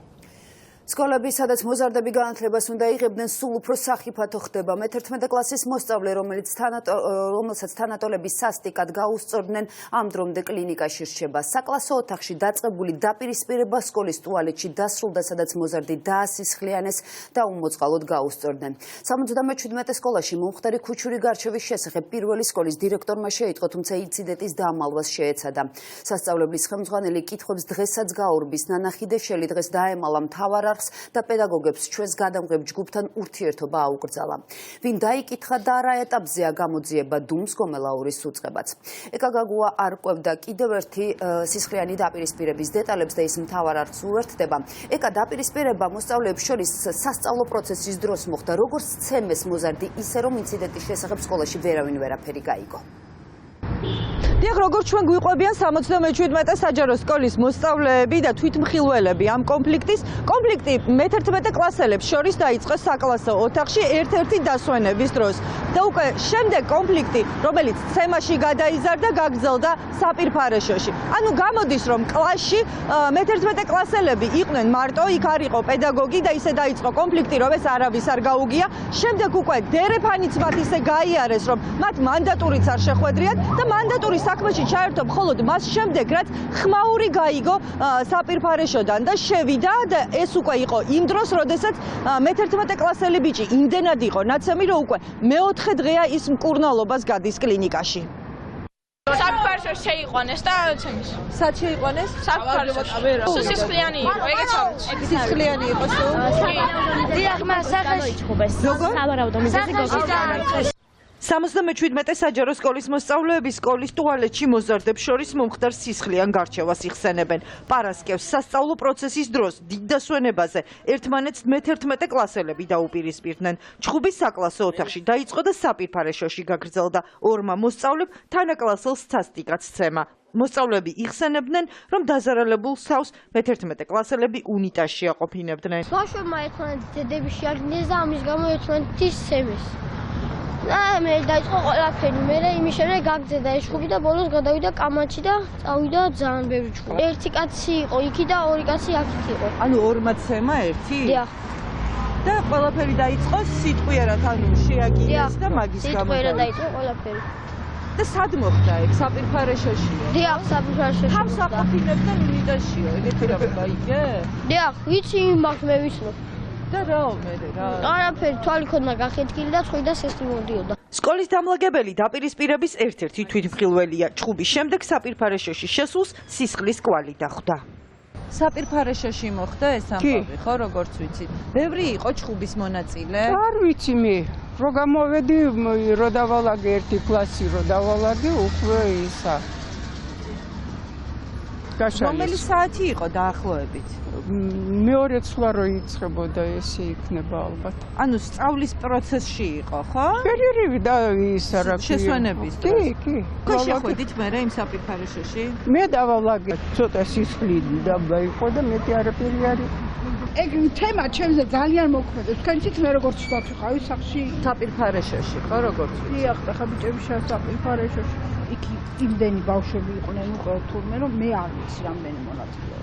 სკოლები, სადაც მოზარდები განათლებას უნდა იღებდნენ, სულ უფრო სახიფათო ხდება. მე-11 კლასის მოსწავლე, რომელსაც თანატოლების სასტიკად გაუსწორდნენ, ამ დრომდე კლინიკაში რჩება. საკლასო ოთახში დაწყებული დაპირისპირება სკოლის ტუალეტში დასრულდა, სადაც მოზარდი დაასისხლიანეს და უმოწყალოდ გაუსწორდნენ. 77 სკოლაში მომხდარი ქუჩური გარჩევის შესახებ პირველი სკოლის დირექტორმა შეიტყო, თუმცა ინციდენტის დამალვას შეეცადა. სასწავლებლის ხელმძღვანელი კითხვებს დღესაც გაურბის. ნანახიდეშელი დღეს დაემალა მთავარ არხს და პედაგოგებს ჩვენს გადამღებ ჯგუფთან ურთიერთობა აუკრძალა. ვინ დაიკითხა და რა ეტაპზეა გამოძიება დუმს გომელაურის უწყებაც. ეკაგაგუა არ ყვევდა კიდევ ერთი სისხლიანი დაპირისპირების დეტალებს და ის მთავარ არხს უერთდება. ეკა დაპირისპირება მოსწავლეებს შორის სასწავლო პროცესის დროს მოხდა, როგორც ცემეს მოზარდი, ისე რომ ინციდენტის შესახებ სკოლაში ვერავინ ვერაფერი გაიგო. დიახ, როგორც ჩვენ გვიყვებიან 77 საჯარო სკოლის მოსწავლეები და თვითმხილველები ამ კონფლიქტი მე-11 კლასელებს შორის დაიწყო საკლასო ოთახში ერთ-ერთი დასვენების დროს. და უკვე შემდეგ კონფლიქტი, რომელიც ცემაში გადაიზარდა, გაგრძელდა საპირფარეშოში. ანუ გამოდის, რომ კლასში მე-11 კლასელები იყვნენ მარტო, იქ არ იყო პედაგოგი და ისე დაიწყო კონფლიქტი, რომ ეს არავის არ გაუგია. შემდეგ უკვე დერეფანიც მათ ისე გაიარეს, რომ მათ მანდატურიც არ შეხვედრიათ და მანდატური საქმეში ჩაერთო მხოლოდ მას შემდეგ, რაც ხმაური გაიგო საპირფარეშოდან და შევიდა და ეს უკვე იყო იმ დროს, როდესაც მე-11 კლასელი ბიჭი იმდენად იყო ნაცემი, რომ უკვე მეოთხე დღეა ის მკურნალობას გადის კლინიკაში. საპირფარეშოში შეიყვანეს და ცემის. სად შეიყვანეს? საპირფარეშოში. სისხლიანი იყო, ეგეც არის. სისხლიანი იყო სულ? დიახ, მას სახეში ჩხუბეს. სავარაუდო მიზეზი გოგოს. 77 საჯარო სკოლის მოსწავლეები სკოლის ტუალეტში მოზარდებს შორის მომხდარ სისხლიან გარჩევას იხსენებენ. პარასკევს სასწავლო პროცესის დროს დიდ დასვენებაზე ერთმანეთს მე-11 კლასელები დაუპირისპირდნენ. ჩხუბი საკლასო ოთახში დაიწყო და საპირფარეშოში გაგრძელდა. ორმა მოსწავლემ თანაკლასელს სასტიკად სცემა. მოსწავლეები იხსენებდნენ, რომ დაზარალებულ სავს მე-11 კლასელები უნიტაზში აყოფინებდნენ. ბავშვებმა ერთმანეთს დედები შეარგინეს და ამის გამო ერთმანეთის სცემეს. მე დაიწყო ყველაფერი, მე იმის შემდეგ გაგრძელდა ეს ჯგუფი და ბოლოს გადავიდა კამათში და წავიდა ძალიან ბევრი ჯგუფი. ერთი კაცი იყო იქი და ორი კაცი აქ იყო. ანუ ორმა ცემა ერთი? დიახ. და ყველაფერი დაიწყო სიტყვიერად, ანუ შეაგინეს და მაგის გამო. სიტყვიერად დაიწყო ყველაფერი. და სად მოხდა ეგ? საპირფარეშოშია? დიახ, საპირფარეშოში. თავს აყოფინებდნენ უნიტაზშიო, ეგეთი რამე გაიგე? დიახ, ვიცი მაგ მე ვიცნობ. და რა მე რა? არაფერი, თვალი ქონდა გახეთქილი და წვიდა სესტი მოდიოდა. სკოლის დამლაგებელი დაპირისპირების ერთ-ერთი თვითმხილველია. ჩხუბის შემდეგ საპირფარეშოში შესულს სისხლის კვალი დახვდა. საპირფარეშოში მოხდა ეს ამბავი, ხო, როგორც ვიცით. ბევრი იყო ჩხუბის მონაწილე? არ ვიცი მე. რო გამოვედი, რო დავალაგე ერთი კლასი, რო დავალაგე, უკვე ისა. რომელი საათი იყო დაახლოებით? მეორე ცვლა რო იწყებოდა ესე იქნება ალბათ. ანუ სწავლის პროცესში იყო, ხო? პერიოდი და ისა რა ქვია. შესვენების დროს. კი. ხო შეხვედით მე იმ საპირფარეშოში? მე დავალაგე, ცოტა სისხლი დაბა იყო და მეტი არაფერი არ იყო. ეგ თემა ჩემზე ძალიან მოქმედებს. თქვენიც მე როგორც ვთქვი, სახში საპირფარეშოში, ხო, როგორც ვიცი. დიახ, ხა ბიჭები საპირფარეშოში. იქ იმდენი ბავშვები იყვნენ უკვე თურმე, რომ მე არ ვიცი რამდენი მონაწილეობა.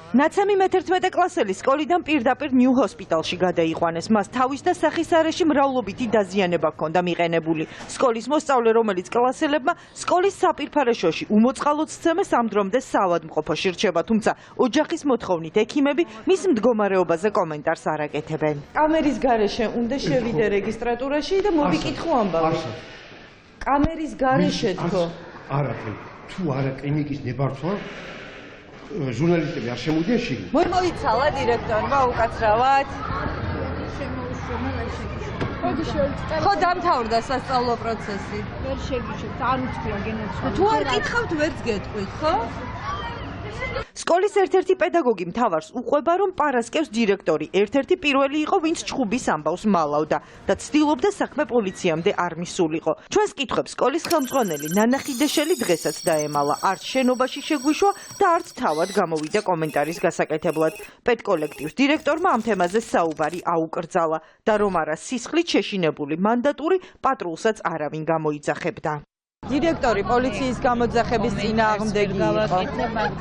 ნაცემი მე-11 კლასელი სკოლიდან პირდაპირ ნიუ ჰოსპიტალში გადაიყვანეს. მას თავის და სახის არეში მრავლობითი დაზიანება ჰქონდა მიყენებული. სკოლის მოსწავლე, რომელიც კლასელებმა სკოლის საპირფარეშოში უმოწყალოდ სცემეს, ამ დრომდე საავადმყოფოში რჩება, თუმცა ოჯახის მოთხოვნით ექიმები მის მდგომარეობაზე კომენტარს არ აკეთებენ. კამერის გარეშე უნდა შევიდე რეგისტრატურაში და მოვიკითხო ამბავი. კამერის გარეშე თქო. არაფერი. თუ არა კლინიკის ნებართვა ჟურნალისტები არ შემოდიან შიგნით. მოიცალა დირექტორმა უკაცრავად. ხო დამთავრდა სასწავლო პროცესი. ვერ შეგიჩვენთ, არ უცბია გენაცვალება. თუ არ კითხავთ, ვერც გეტყვით, ხო? სკოლის ერთ-ერთი პედაგოგი მთავარს უყვება, რომ პარასკევს დირექტორი ერთ-ერთი პირველი იყო, ვინც ჩხუბის ამბავს მალავდა და ცდილობდა საქმე პოლიციამდე არ მისულიყო. ჩვენს კითხვებს სკოლის ხელმძღვანელი ნანახიდეშელი დღესაც დაემალა. არც შენობაში შეგვიშვა და არც თავად გამოვიდა კომენტარის გასაკეთებლად. პედკოლექტივს დირექტორმა ამ თემაზე საუბარი აუკრძალა და რომ არა სისხლით შეშინებული მანდატური პატრულსაც არავინ გამოიძახებდა. დირექტორი პოლიციის გამოძახების წინააღმდეგი იყო.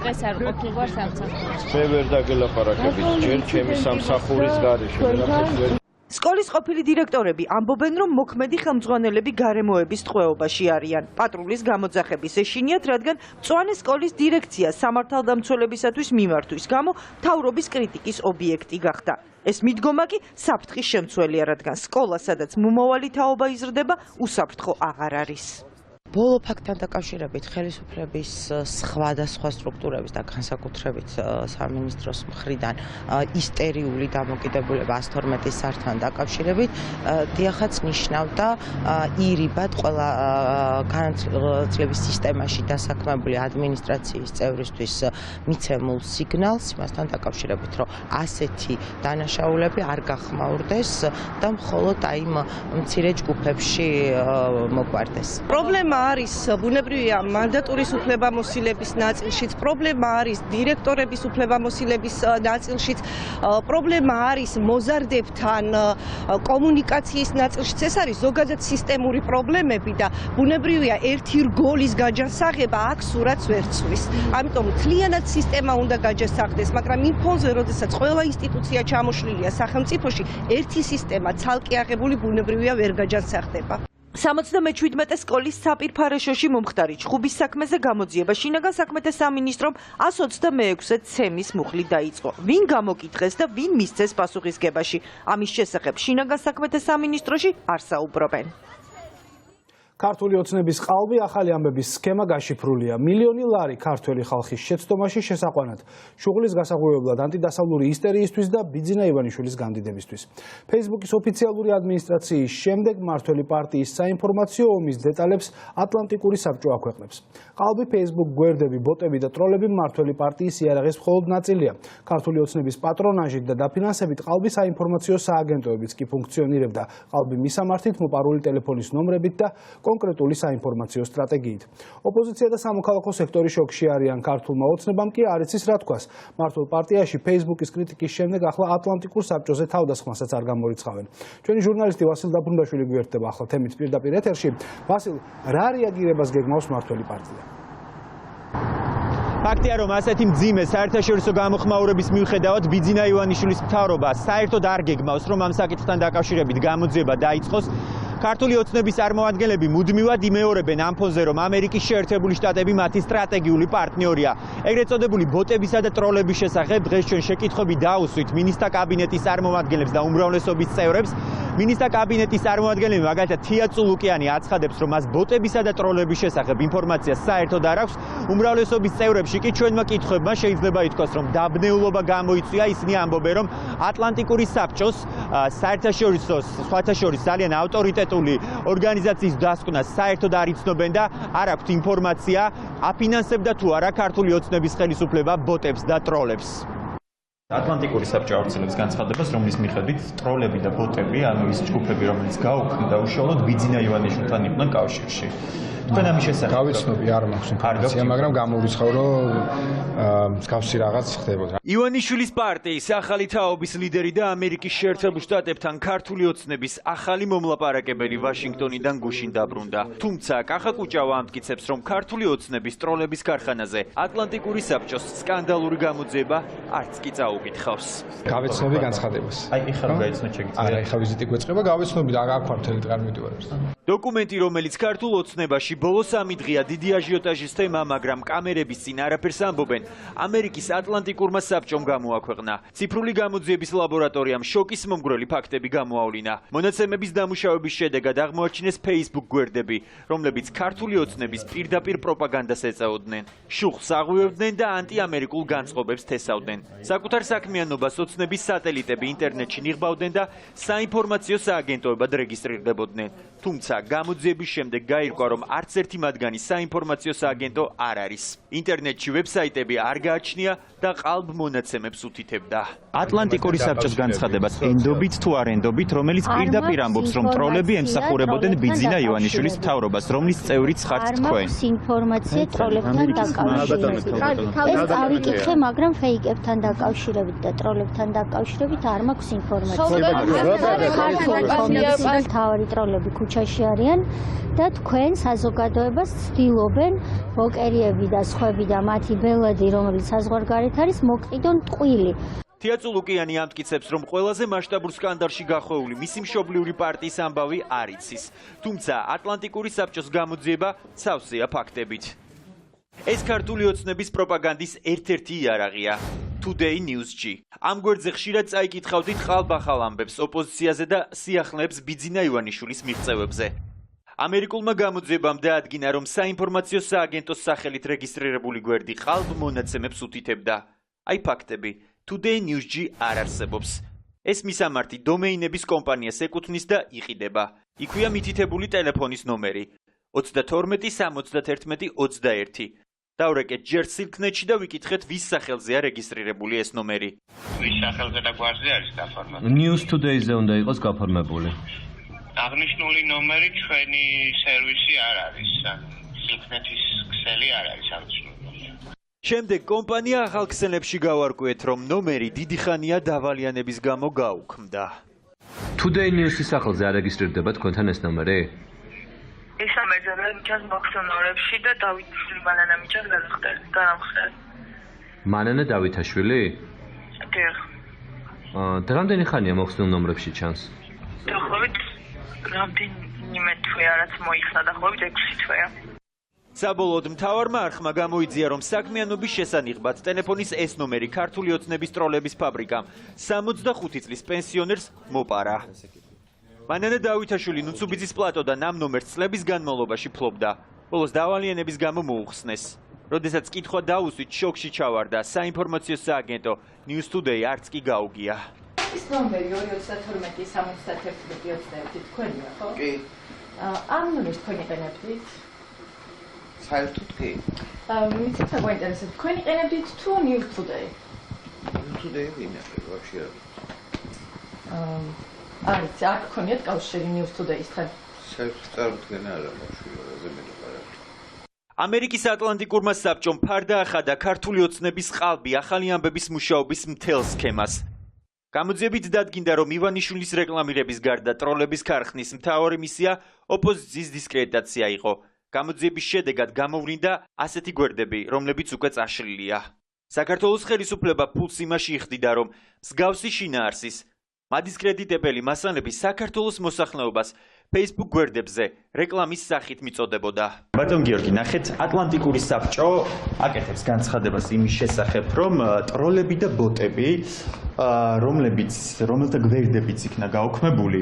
დღეს არ ყოფილვარ სამსახურში. მე ვერ დაგელაპარაკებით ჯერ ჩემი სამსახურის გარეშე. სკოლის ყოფილი დირექტორები ამბობენ, რომ მოქმედი ხელმძღვანელები გარემოების ტყვეობაში არიან. პატრულის გამოძახების ეშინიათ, რადგან მწვანე სკოლის დირექცია სამართალდამცველებისათვის მიმართვის გამო მთავრობის კრიტიკის ობიექტი გახდა. ეს მიდგომა კი საფრთხის შემცველია, რადგან სკოლა, სადაც მომავალი თაობა იზრდება, უსაფრთხო აღარ არის. ბოლო ფაქტთან დაკავშირებით ხელისუფლების სხვადასხვა სტრუქტურების და განსაკუთრებით სამინისტროს მხრიდან ისტერიული დამოკიდებულება 112 სართთან დაკავშირებით დიახაც ნიშნავდა ირიბად ყველა განათლების სისტემაში დასაქმებული ადმინისტრაციის წევრისთვის მიცემულ სიგნალს იმასთან დაკავშირებით, რომ ასეთი დანაშაულები არ გახმაურდეს და მხოლოდ აი იმ მცირე ჯგუფებში მოგვარდეს. პრობლემა არის ბუნებრივია მანდატურის უფლებამოსილების ნაწილშიც, პრობლემა არის დირექტორების უფლებამოსილების ნაწილშიც, პრობლემა არის მოზარდებთან კომუნიკაციის ნაწილშიც. ეს არის ზოგადად სისტემური პრობლემები და ბუნებრივია ერთი რგოლის გაჯანსაღება აქ სურათს ვერ ცვლის. ამიტომ მთლიანად სისტემა უნდა გაჯანსაღდეს, მაგრამ იმ ფონზე, როდესაც ყველა ინსტიტუცია ჩამოშლილია სახელმწიფოში, ერთი სისტემა ცალკე აღებული ბუნებრივია ვერ გაჯანსაღდება. 77 სკოლის საპირფარეშოში მომხდარი ჩხუბის საქმეზე გამოძიება შინაგან საქმეთა სამინისტრომ 126-ე ცემის მუხლი დაიწყო. ვინ გამოკითხეს და ვინ მისცეს პასუხისგებაში? ამის შესახებ შინაგან საქმეთა სამინისტროში არ საუბრობენ. ქართული ოცნების ყალბი ახალი ამბების სქემა გაშიფრულია. მილიონი ლარი ქართველი ხალხის შეცდომაში შესაყვანად შუღლის გასაღვევებლად ანტიდასავლური ისტორიისთვის და ბიძინა ივანიშვილის განდიდებისთვის. Facebook-ის ოფიციალური ადმინისტრაციის შემდეგ მმართველი პარტიის საინფორმაციო ომის დეტალებს ატლანტიკური საბჭო აქვეყნებს. ყალბი Facebook გვერდები, ბოტები და ტროლები მმართველი პარტიის იარაღის მხოლოდ ნაწილია. ქართული ოცნების პატრონაჟით და დაფინანსებით ყალბი საინფორმაციო სააგენტოებიც კი ფუნქციონირებდა. ყალბი მისამართით, მოპარული ტელეფონის ნომრებით და კონკრეტული საინფორმაციო სტრატეგიით. ოპოზიცია და სამოქალაქო სექტორი შოკში არიან. ქართულმა ოცნებამ კი არ იცის რა თქვას. მმართველ პარტიაში Facebook-ის კრიტიკის შემდეგ ახლა ატლანტიკურ საბჭოზე თავდასხმასაც არ გამორიცხავენ. ჩვენი ჟურნალისტი ვასილ დაბრუნდაშვილი გვერდება ახლა თემით პირდაპირ ეთერში. ვასილ, რა რეაგირებას გეგმავს მმართველი პარტია? ფაქტია, რომ ასეთი მძიმე საერთაშორისო გამოხმაურების მიუხედავად ბიძინა ივანიშვილის მთავრობა საერთოდ არ გეგმავს, რომ ამ საკითხთან დაკავშირებით გამოძიება დაიწყოს. ქართული ოცნების წარმომადგენლები მუდმივად იმეორებენ ამ ფონზე, რომ ამერიკის შეერთებული შტატები მათი სტრატეგიული პარტნიორია. ეგრეთ წოდებული ბოტებისა და ტროლების შესახებ დღეს ჩვენ შეკითხვები დაუსვით მინისტრთა კაბინეტის წარმომადგენლებს და უმრავლესობის წევრებს. მინისტრთა კაბინეტის წარმომადგენლები მაგალითად თია წულუკიანი აცხადებს, რომ მას ბოტებისა და ტროლების შესახებ ინფორმაცია საერთოდ არ აქვს. უმრავლესობის წევრებში კი ჩვენმა კითხვებმა შეიძლება ითქვას, რომ დაბნეულობა გამოიწვია. ისინი ამბობენ, რომ ატლანტიკური საბჭოს საერთაშორისო სხვათა შორის ძალიან ავტორიტეტული ორგანიზაციის დასკვნას საერთოდ არ იცნობენ და არ აქვთ ინფორმაცია, აფინანსებდა თუ არა ქართული ოცნების ხელისუფლება ბოტებს და ტროლებს. ატლანტიკური საბჭო აუცილებს განცხადებას, რომლის მიხედვით ტროლები და ბოტები, ანუ ის ჯგუფები, რომელიც გაუქმდა უშუალოდ ბიძინა ივანიშვილთან იყვნენ კავშირში. თქვენ ამის შესახებ გავიცნობი არ მაქვს ინფორმაცია, მაგრამ გამორიცხავ, რომ მსგავსი რაღაც ხდებოდა. ივანიშვილის პარტიის ახალი თაობის ლიდერი და ამერიკის შეერთებულ შტატებთან ქართული ოცნების ახალი მომლაპარაკებელი ვაშინგტონიდან გუშინ დაბრუნდა. თუმცა კახა კუჭავა ამტკიცებს, რომ ქართული ოცნების ტროლების ქარხანაზე ატლანტიკური საბჭოს სკანდალური გამოძიება არც კი წაუკითხავს. გავიცნობი განცხადებას. აი, ეხლა გაიცნოთ შეგიძლიათ. არა, ეხლა ვიზიტი გვეწყება, გავიცნობი და აქ ვარ მთელი დღე მივიდივარებს. დოკუმენტი, რომელიც ქართულ ოცნებაში ბოლო 3 დღეა დიდი აჟიოტაჟის თემა, მაგრამ კამერების წინ არაფერს ამბობენ, ამერიკის ატლანტიკურმა საბჭომ გამოაქვეყნა. ციფრული გამოძიების ლაბორატორიამ შოკის მომგვრელი ფაქტები გამოავლინა. მონაცემების დამუშავების შედეგად აღმოაჩინეს Facebook გვერდები, რომლებიც ქართული ოცნების პირდაპირ პროპაგანდას ეწეოდნენ. შუხს აღვივებდნენ და ანტიამერიკულ განწყობებს თესავდნენ. საკუთარ საქმიანობას ოცნების სატელიტები ინტერნეტში ნიღბავდნენ და საინფორმაციო სააგენტოებად რეგისტრირდებოდნენ. თუმცა გამოძიების შემდეგ გაირკვა, რომ არც ერთი მათგანი საინფორმაციო სააგენტო არ არის. ინტერნეტში ვებსაიტები არ გააჩნია და ყალბ მონაცემებს უთითებდა. ატლანტიკური საბჭოს განცხადებას ენდობით თუ არ ენდობით, რომელიც პირდაპირ ამბობს, რომ ტროლები ემსახურებოდნენ ბიძინა ივანიშვილის მთავრობას, რომლის წევრიც ხართ თქვენ. ინფორმაცია ტროლებთან დაკავშირებით. ეს წავიკითხე, მაგრამ ფეიკებთან დაკავშირებით და ტროლებთან დაკავშირებით არ მაქვს ინფორმაცია. ქართული კომისიის მთავარი ტროლები ქუჩაში არიან და თქვენ საზოგადოებას ცდილობენ ბლოკერიები და სხვები და მათი ბელადი, რომელიც საზღვარგარეთ არის, მოკიდონ ტყვილი. თიაწულუკიანი ამტკიცებს, რომ ყველაზე მასშტაბურ სკანდალში გახვეული მისი მშობლიური პარტიის ამბავი არ იცის. თუმცა ატლანტიკური საბჭოს გამოძიება სავსეა ფაქტებით. ეს ქართული ოცნების პროპაგანდის ერთ-ერთი იარაღია. Today News-ში. ამ გვერდზე ხშირად წაიკითხავდით ხალბახალ ამბებს ოპოზიციაზე და სიახლეებს ბიძინა ივანიშვილის მიღწევებზე. ამერიკულმა გამოძიებამ დაადგინა, რომ საინფორმაციო სააგენტოს სახელით რეგისტრირებული გვერდი ხალბ მონაცემებს უთითებდა. აი ფაქტები. Today News-ში არ არსებობს. ეს მისამართი დომეინების კომპანიას ეკუთვნის და იყიდება. იქვეა მითითებული ტელეფონის ნომერი 32 71 21. დავრეკეთ ჯერ სილქნეტში და ვიკითხეთ, ვის სახელზეა რეგისტრირებული ეს ნომერი. ვის სახელზე და გვარზე არის გაფორმებული? News Today-ზე უნდა იყოს გაფორმებული. აღნიშნული ნომერი ჩვენი სერვისი არ არის. სილქნეთის ქსელი არ არის აღნიშნული. შემდეგ კომპანია ახალ ქსელებში გავარკვიეთ, რომ ნომერი დიდი ხანია დავალიანების გამო გაუქმდა. Today News-ის სახელზე არ რეგისტრირდება თქვენთან ეს ნომერი? ეს ამერძადა მიჩას მოხსნორებში და დავითაშვილი მანანა მიჩას განამხსნელ. მანანა დავითაშვილი? დიახ. და რამდენი ხანია მოხსნილ ნომრებში ჩანს? დაახლოებით რამდენიმე თვე რაც მოიხსნა, დაახლოებით 6 თვეა. საბოლოოდ მთავარმა არხმა გამოიძია, რომ საქმიანობის შესანიღბად ტელეფონის ეს ნომერი ქართული ოცნების ტროლების ფაბრიკამ 65 წლის პენსიონერს მოპარა. მანანა დავითაშვილი ნუცუბიძის პლატოდან ამ ნომერს წლების განმავლობაში ფლობდა. ბოლოს დავალიანების გამო მოუხსნეს. როდესაც კითხვა დაუსვით, შოკში ჩავარდა საინფორმაციო სააგენტო News Today არც კი გაუგია. ის ნომერი 232 71 21 თქვენია, ხო? კი. ამ ნომერს თქვენ იყენებდით? საერთოდ კი. ვიცით რა გვაინტერესებს, თქვენ იყენებდით თუ News Today? News Today ვინახე, ვაფშე არ ვიცი. არის, აქ გქონიათ კავშირი News Today-სთან? საერთოდ წარმოდგენა არ ამოშვილოზე მეყარა. ამერიკის ატლანტიკურმა საბჭომ ფარდა ახადა ქართული ოცნების ყალბი ახალი ამბების მუშაობის მთელ სქემას. გამოძიებით დადგინდა, რომ ივანიშვილის რეკლამირების გარდა ტროლების ქარხნის მთავარი მისია ოპოზიციის დისკრედიტაცია იყო. გამოძიების შედეგად გამოვლინდა ასეთი გვერდები, რომლებიც უკვე წაშლილია. საქართველოს ხელისუფლება ფულს იმაში იხდიდა, რომ მსგავსი შინაარსის მადისკრედიტებელი მასალები საქართველოს მოსახლეობას Facebook გვერდებზე რეკლამის სახით მიწოდებოდა. ბატონ გიორგი, ნახეთ, ატლანტიკური საბჭო აკეთებს განცხადებას იმის შესახებ, რომ ტროლები და ბოტები, რომელთა გვერდებიც იქნა გაუქმებული,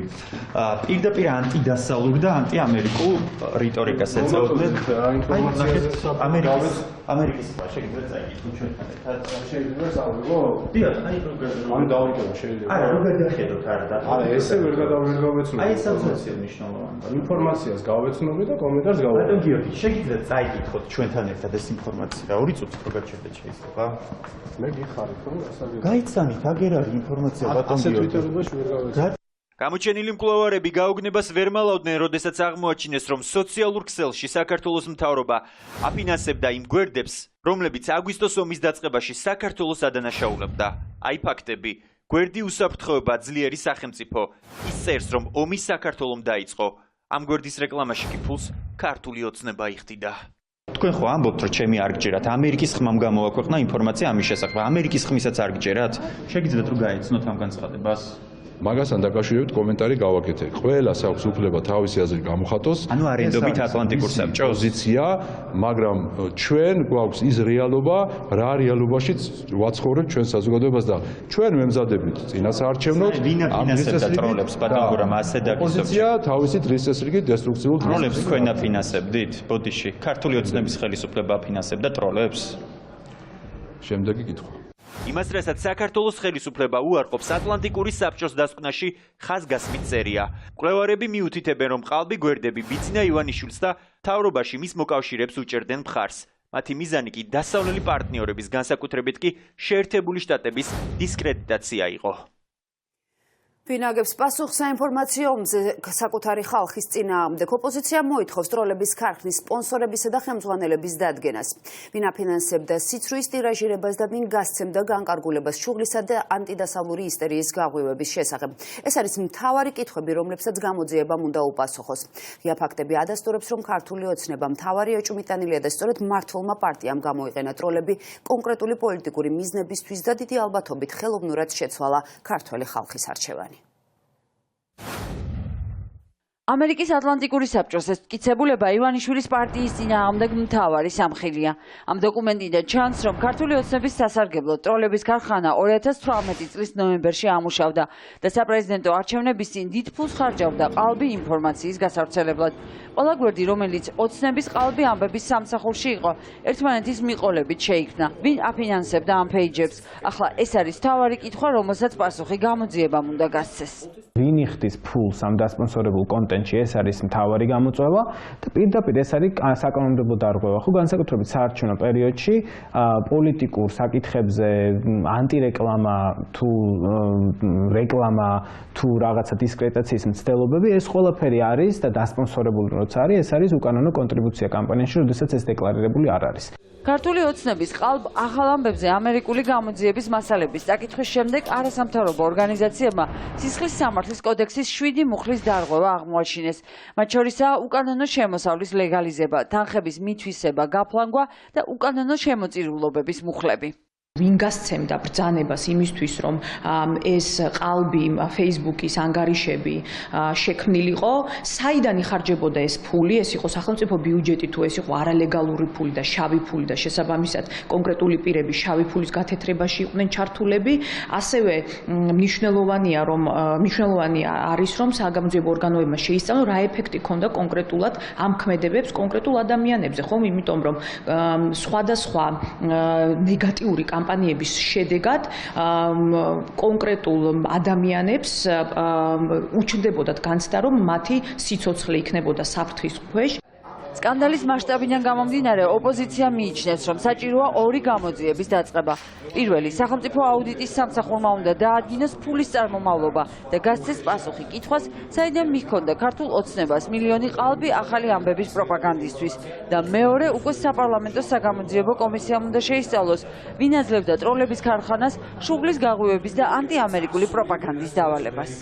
პირდაპირ ანტიდასავლურ და ანტიამერიკულ რიტორიკას ეწეოდნენ. ამერიკის შეგიძლიათ წაიკითხოთ ჩვენთან ერთად. შეიძლება წავიღო? დიახ, აი ამ დავიკეთო შეიძლება. არა, რო გადახედოთ არა, ესე ვერ გავეცნობ. აი ეს სოციალურ მნიშვნელოვანია. ინფორმაციას გავეცნობი და კომენტარს გავაკეთე. ბატონ გიორგი, შეგიძლიათ წაიკითხოთ ჩვენთან ერთად ეს ინფორმაცია. 2 წუთით რო გაჩერდეთ შეიძლება? მე გიხარით, რომ ასაგებ. გაიცანით, აგერ არის ინფორმაცია ბატონ გიორგი. ასე თვითონებაში ვერ გავეცნობ. გამოჩენილი მკვლევარები გაუგნებას ვერ მალავდნენ, როდესაც აღმოაჩინეს, რომ სოციალურ ქსელში საქართველოს მთავრობა აფინანსებდა იმ გვერდებს, რომლებიც აგვისტოს ომის დაწყებაში საქართველოს ადანაშაულებდა. აი ფაქტები. გვერდი უსაფრთხოება ძლიერი სახელმწიფო. ის წერს, რომ ომი საქართველომ დაიწყო. ამ გვერდის რეკლამაში კი ფულს ქართული ოცნება იხდიდა. თქვენ ხო ამბობთ, რომ ჩემი არ გჯერათ, ამერიკის ხმამ გამოაქვეყნა ინფორმაცია ამის შესახებ. ამერიკის ხმისაც არ გჯერათ? შეგიძლიათ რომ გაიცნოთ ამ განცხადებას? მაგასთან დაკავშირებით კომენტარი გავაკეთე. ყველას აქვს უფლება თავისი აზრი გამოხატოს. ანუ არენდობით ატლანტიკურ საბჭოს პოზიცია, მაგრამ ჩვენ გვაქვს ის რეალობა, რა რეალობაშიც ვაცხოვრებთ ჩვენ საზოგადოებას და ჩვენ მემზადებით წინასაარჩევნოდ ამ ტროლებს ბატონ გურამ ასე და პოზიცია თავისი დღესასრიგი დესტრუქციულ ტროლებს თქვენ აფინანსებდით? ბოდიში, ქართული ოცნების ხელისუფლება აფინანსებდა ტროლებს? შემდეგი კითხვა. იმას, რასაც საქართველოს ხელისუფლება უარყოფს ატლანტიკური საბჭოს დასკვნაში ხაზგასმით წერია. მკვლევარები მიუთითებენ, რომ ყალბი გვერდები ბიძინა ივანიშვილს და მთავრობაში მის მოკავშირეებს უჭერდნენ მხარს. მათი მიზანი კი დასავლელი პარტნიორების, განსაკუთრებით კი შეერთებული შტატების დისკრედიტაცია იყო. ვინაგებს პასუხს საინფორმაციო ომზე საკუთარი ხალხის წინააღმდეგ ოპოზიცია მოითხოვს ტროლების ქარხნის სპონსორებისა და ხელმძღვანელების დადგენას. ვინ აფინანსებდა სიცრუის ტირაჟირებას და ვინ გასცემდა განკარგულებას შუღლისა და ანტიდასავლური ისტერიის გაღვივების შესახებ. ეს არის მთავარი კითხვები, რომლებსაც გამოძიებამ უნდა უპასუხოს. ღია ფაქტები ადასტურებს, რომ ქართული ოცნება მთავარი ეჭვმიტანილია და სწორედ მმართველმა პარტიამ გამოიყენა ტროლები კონკრეტული პოლიტიკური მიზნებისთვის და დიდი ალბათობით ხელოვნურად შეცვალა ქართველი ხალხის არჩევანი. ამერიკის ატლანტიკური საბჭოს ეს მტკიცებულება ივანიშვილის პარტიის წინააღმდეგ მთავარი სამხილია. ამ დოკუმენტიდან ჩანს, რომ ქართული ოცნების სასარგებლოდ ტროლების ქარხანა 2018 წლის ნოემბერში ამუშავდა და საპრეზიდენტო არჩევნების წინ დიდ ფულს ხარჯავდა ყალბი ინფორმაციის გასავრცელებლად. ყველა გვერდი, რომელიც ოცნების ყალბი ამბების სამსახურში იყო, ერთმანეთის მიყოლებით შეიქმნა. ვინ აფინანსებდა ამ პეიჯებს? ახლა ეს არის მთავარი კითხვა, რომელსაც პასუხი გამოძიებამ უნდა გასცეს. ვინ იხდის ფულს ამ დასპონსორებულ კონტენტში? ეს არის მთავარი გამოწვევა და პირდაპირ ეს არის საკანონმდებლო დარღვევა. ხო, განსაკუთრებით საარჩევნო პერიოდში პოლიტიკურ საკითხებზე ანტირეკლამა თუ რეკლამა თუ რაღაცა დისკრედიტაციის მცდელობები, ეს ყველაფერი არის და დასპონსორებული როცა არის, ეს არის უკანონო კონტრიბუცია კამპანიაში, როდესაც ეს დეკლარირებული არ არის. ქართული ოცნების ყალბ ახალ ამბებზე ამერიკული გამოძიების მასალების საკითხვის შემდეგ არასამთავრობო ორგანიზაციებმა სისხლის სამართლის კოდექსის 7 მუხლის დარღვევა აღმოაჩინეს. მათ შორისაა უკანონო შემოსავლის ლეგალიზება, თანხების მითვისება, გაფლანგვა და უკანონო შემოწირულობების მუხლები. ვინ გასცემდა ბრძანებას იმისთვის, რომ ეს ყალბი, Facebook-ის ანგარიშები შექმნილიყო, საიდან იხარჯებოდა ეს ფული, ეს იყო სახელმწიფო ბიუჯეტი თუ ეს იყო არალეგალური ფული და შავი ფული და შესაბამისად კონკრეტული პირები შავი ფულის გათეთრებაში იყვნენ ჩართულები, ასევე მნიშვნელოვანი არის, რომ საგამოძიებო ორგანოებმა შეისწავლონ რა ეფექტი ჰქონდა კონკრეტულად ამ ქმედებებს, კონკრეტულ ადამიანებზე, ხომ, იმიტომ რომ სხვადასხვა ნეგატიური კამპანიების შედეგად კონკრეტულ ადამიანებს უჩნდებოდათ განცდა, რომ მათი სიცოცხლე იქნებოდა საფრთხის ქვეშ. სკანდალის მასშტაბიდან გამომდინარე, ოპოზიცია მიიჩნევს, რომ საჭიროა ორი გამოძიების დაწყება. პირველი, სახელმწიფო აუდიტის სამსახურმა უნდა დაადგინოს ფულის წარმომავლობა და გასცეს პასუხი კითხვას, საიდან მიჰქონდა ქართულ ოცნებას მილიონი ყალბი ახალი ამბების პროპაგანდისთვის. და მეორე, უკვე საპარლამენტო საგამოძიებო კომისიამ უნდა შეისწავლოს, ვინ აძლევდა ტროლების ქარხანას, შუღლის გაღვივების და ანტიამერიკული პროპაგანდის დავალებას.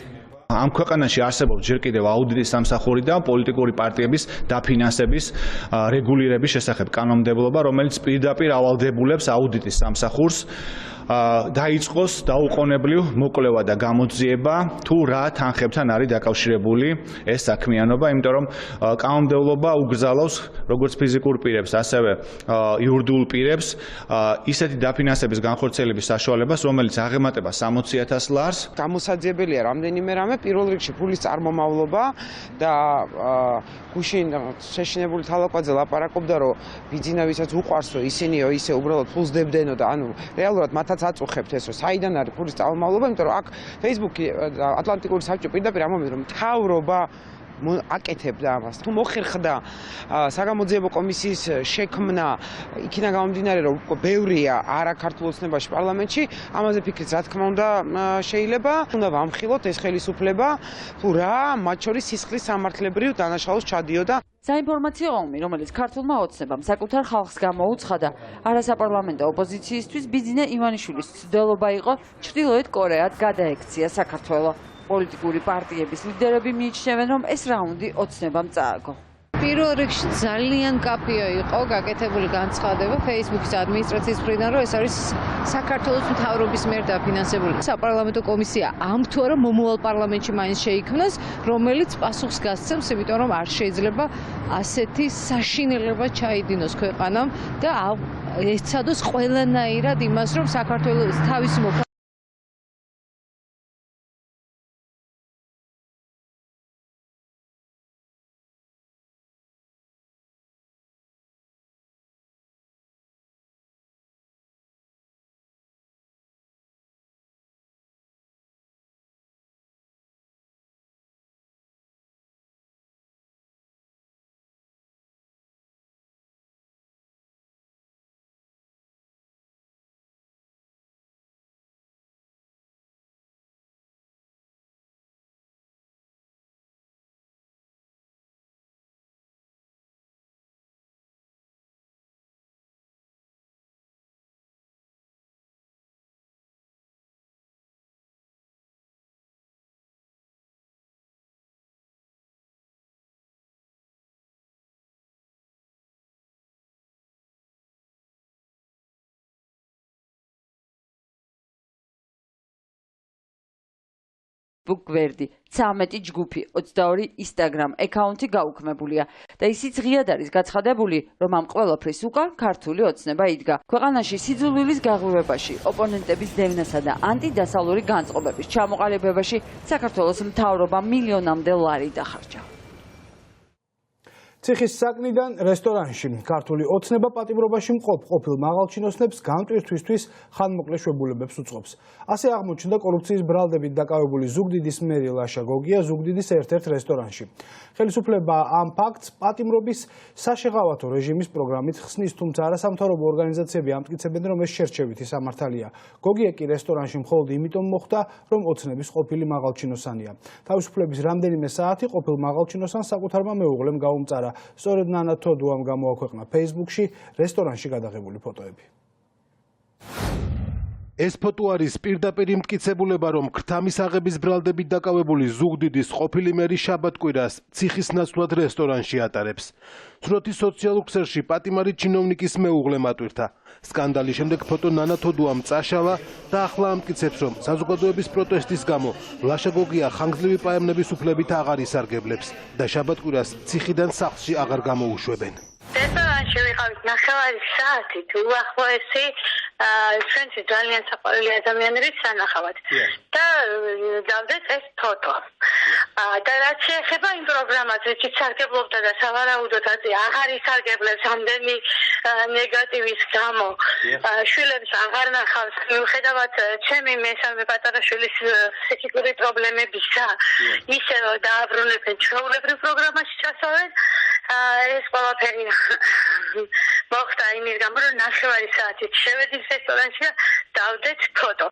ამ ქვეყანაში არსებობს ჯერ კიდევ აუდიტის სამსახური და პოლიტიკური პარტიების დაფინანსების რეგულირების შესახებ კანონმდებლობა, რომელიც პირდაპირ ავალდებულებს აუდიტის სამსახურს დაიწყოს დაუყოვნებლივ მოკვლევა და გამოძიება თუ რა თანხებთან არის დაკავშირებული ეს საქმიანობა, იმიტომ რომ კანონმდებლობა უგზავნოს როგორც ფიზიკურ პირებს, ასევე იურიდიულ პირებს ისეთი დაფინანსების განხორციელების საშუალებას, რომელიც აღემატება 60,000 ლარს. გამოსაძიებელია რამდენიმე რამე, პირველ რიგში ფულის წარმომავლობა და გუშინ შეშინებული თალაკვაძე ლაპარაკობდა, რომ ბიძინა ვისაც უყვარსო, ისინიო ისე უბრალოდ ფულს დებდენო და ანუ რეალურად მათაც აწუხებთ ეს, რომ საიდან არის ფულის წარმომავლობა, იმიტომ რომ აქ Facebook-ი ატლანტიკური საბჭო პირდაპირ ამბობს, რომ მთავრობა აკეთებდა ამას. თუ მოხერხდა საგამოძიებო კომისიის შექმნა, იქიდან გამომდინარე, რომ ბევრია არა ქართულ ოცნებაში პარლამენტში, ამაზე ფიქრიც რა თქმა უნდა შეიძლება. უნდა ვამხილოთ ეს ხელისუფლება, თუ რა მათ შორის სისხლის სამართლებრივ დანაშაულს ჩადიოდა. საინფორმაციო ომი, რომელიც ქართულმა ოცნებამ საკუთარ ხალხს გამოუცხადა, არასაპარლამენტო ოპოზიციისთვის ბიძინა ივანიშვილის ცდელობა იყო ჩრდილოეთ კორეად გადაექცია საქართველო. პოლიტიკური პარტიების ლიდერები მიიჩნევენ, რომ ეს რაუნდი ოცნებამ წააგო. პირველ რიგში ძალიან კაფეო იყო გაკეთებული განცხადება Facebook-ის ადმინისტრაციის მხრიდან, რომ ეს არის საქართველოს მთავრობის მიერ დაფინანსებული. საპარლამენტო კომისია ამ თუ არა მომავალ პარლამენტში მაინც შეიქმნას, რომელიც პასუხს გასცემს, იმიტომ რომ არ შეიძლება ასეთი საშინელება ჩაიდინოს ქვეყანამ და ეცადოს ყველანაირად იმას, რომ საქართველოს თავისი Facebook გვერდი, 13 ჯგუფი, 22 Instagram აკაუნტი გაუქმებულია და ისიც ღიად არის გაცხადებული, რომ ამ ყველაფრის უკან ქართული ოცნება იდგა. ქვეყანაში სიძულვილის გაღვივებაში, ოპონენტების დევნასა და ანტიდასავლური განწყობების ჩამოყალიბებაში საქართველოს მთავრობამ მილიონამდე ლარი დახარჯა. ციხის საკნიდან რესტორანში ქართული ოცნება პატიმრობაში მყოფ ყოფილ მაღალჩინოსნებს განტვირთვისთვის ხანმოკლე შვებულებებს უწყობს. ასე აღმოჩნდა კორუფციის ბრალდებით დაკავებული ზუგდიდის მერი ლაშა გოგია ზუგდიდის ერთ-ერთ რესტორანში. ხელისუფლება ამ ფაქტს პატიმრობის საშეღავათო რეჟიმის პროგრამით ხსნის, თუმცა არასამთავრობო ორგანიზაციები ამტკიცებენ, რომ ეს შერჩევითი სამართალია. გოგია კი რესტორანში მხოლოდ იმიტომ მოხვდა, რომ ოცნების ყოფილი მაღალჩინოსანია. თავისუფლების რამდენიმე საათი ყოფილ მაღალჩინოსანს საკუთარმა მეუღლემ გაუმწარა. სწორედ ნანა თოდუამ გამოაქვეყნა Facebook-ში რესტორანში გადაღებული ფოტოები. ეს ფოტო არის პირდაპირ მტკიცებულება, რომ ქრთამის აღების ბრალდებით დაკავებული ზუგდიდის ყოფილი მერი შაბათ-კვირას ციხის ნაცვლად რესტორანში ატარებს. სურათი სოციალურ ქსელში პატიმარი ჩინოვნიკის მეუღლე მატვირთა. სკანდალის შემდეგ ფოტო ნანა თოდუამ წაშალა და ახლა ამტკიცებს, რომ საზოგადოების პროტესტის გამო ლაშა გოგია ხანგრძლივი პაემნების უფლებით აღარ ისარგებლებს და შაბათ-კვირას ციხიდან სახლში აღარ გამოუშვებენ. რესტორანში ვიყავით 9 საათით, უახლოესი ჩვენთვის ძალიან საყვარელი ადამიანების სანახავად და დავდეთ ეს ფოტო. და რაც შეეხება იმ პროგრამას, რითიც სარგებლობდა და სავარაუდოდ აღარ ისარგებლებს ამდენი ნეგატივის გამო, შვილებს აღარ ნახავს, მიუხედავად ჩემი მესამე პატარა შვილის ფსიქიკური პრობლემებისა, ისევ დააბრუნებენ ჩვეულებრივ პროგრამაში ჩასავენ. ეს ყველაფერი მოხდა იმის გამო, რომ 9 საათით შევედის რესტორანში და დავდეთ ფოტო.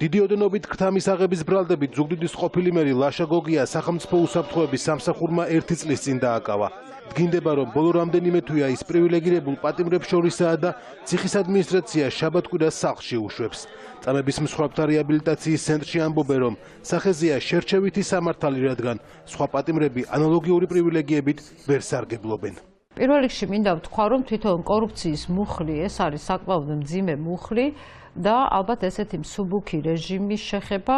დიდი ოდენობით ქრთამის აღების ბრალდებით ზუგდიდის ყოფილი მერი ლაშა გოგია სახელმწიფო უსაფრთხოების სამსახურმა 1 წლის წინ დააკავა. დგინდება, რომ ბოლო რამდენიმე თვეა ის პრივილეგირებულ პატიმრებს შორისაა და ციხის ადმინისტრაცია შაბათ-კვირას სახლში უშვებს. წამების მსხვერპლთა რეაბილიტაციის ცენტრში ამბობენ, რომ სახეზეა შერჩევითი სამართალი, რადგან სხვა პატიმრები ანალოგიური პრივილეგიებით ვერ სარგებლობენ. პირველ რიგში მინდა ვთქვა, რომ თვითონ კორუფციის მუხლი ეს არის საკმაოდ მძიმე მუხლი და ალბათ ესეთი მსუბუქი რეჟიმის შეხება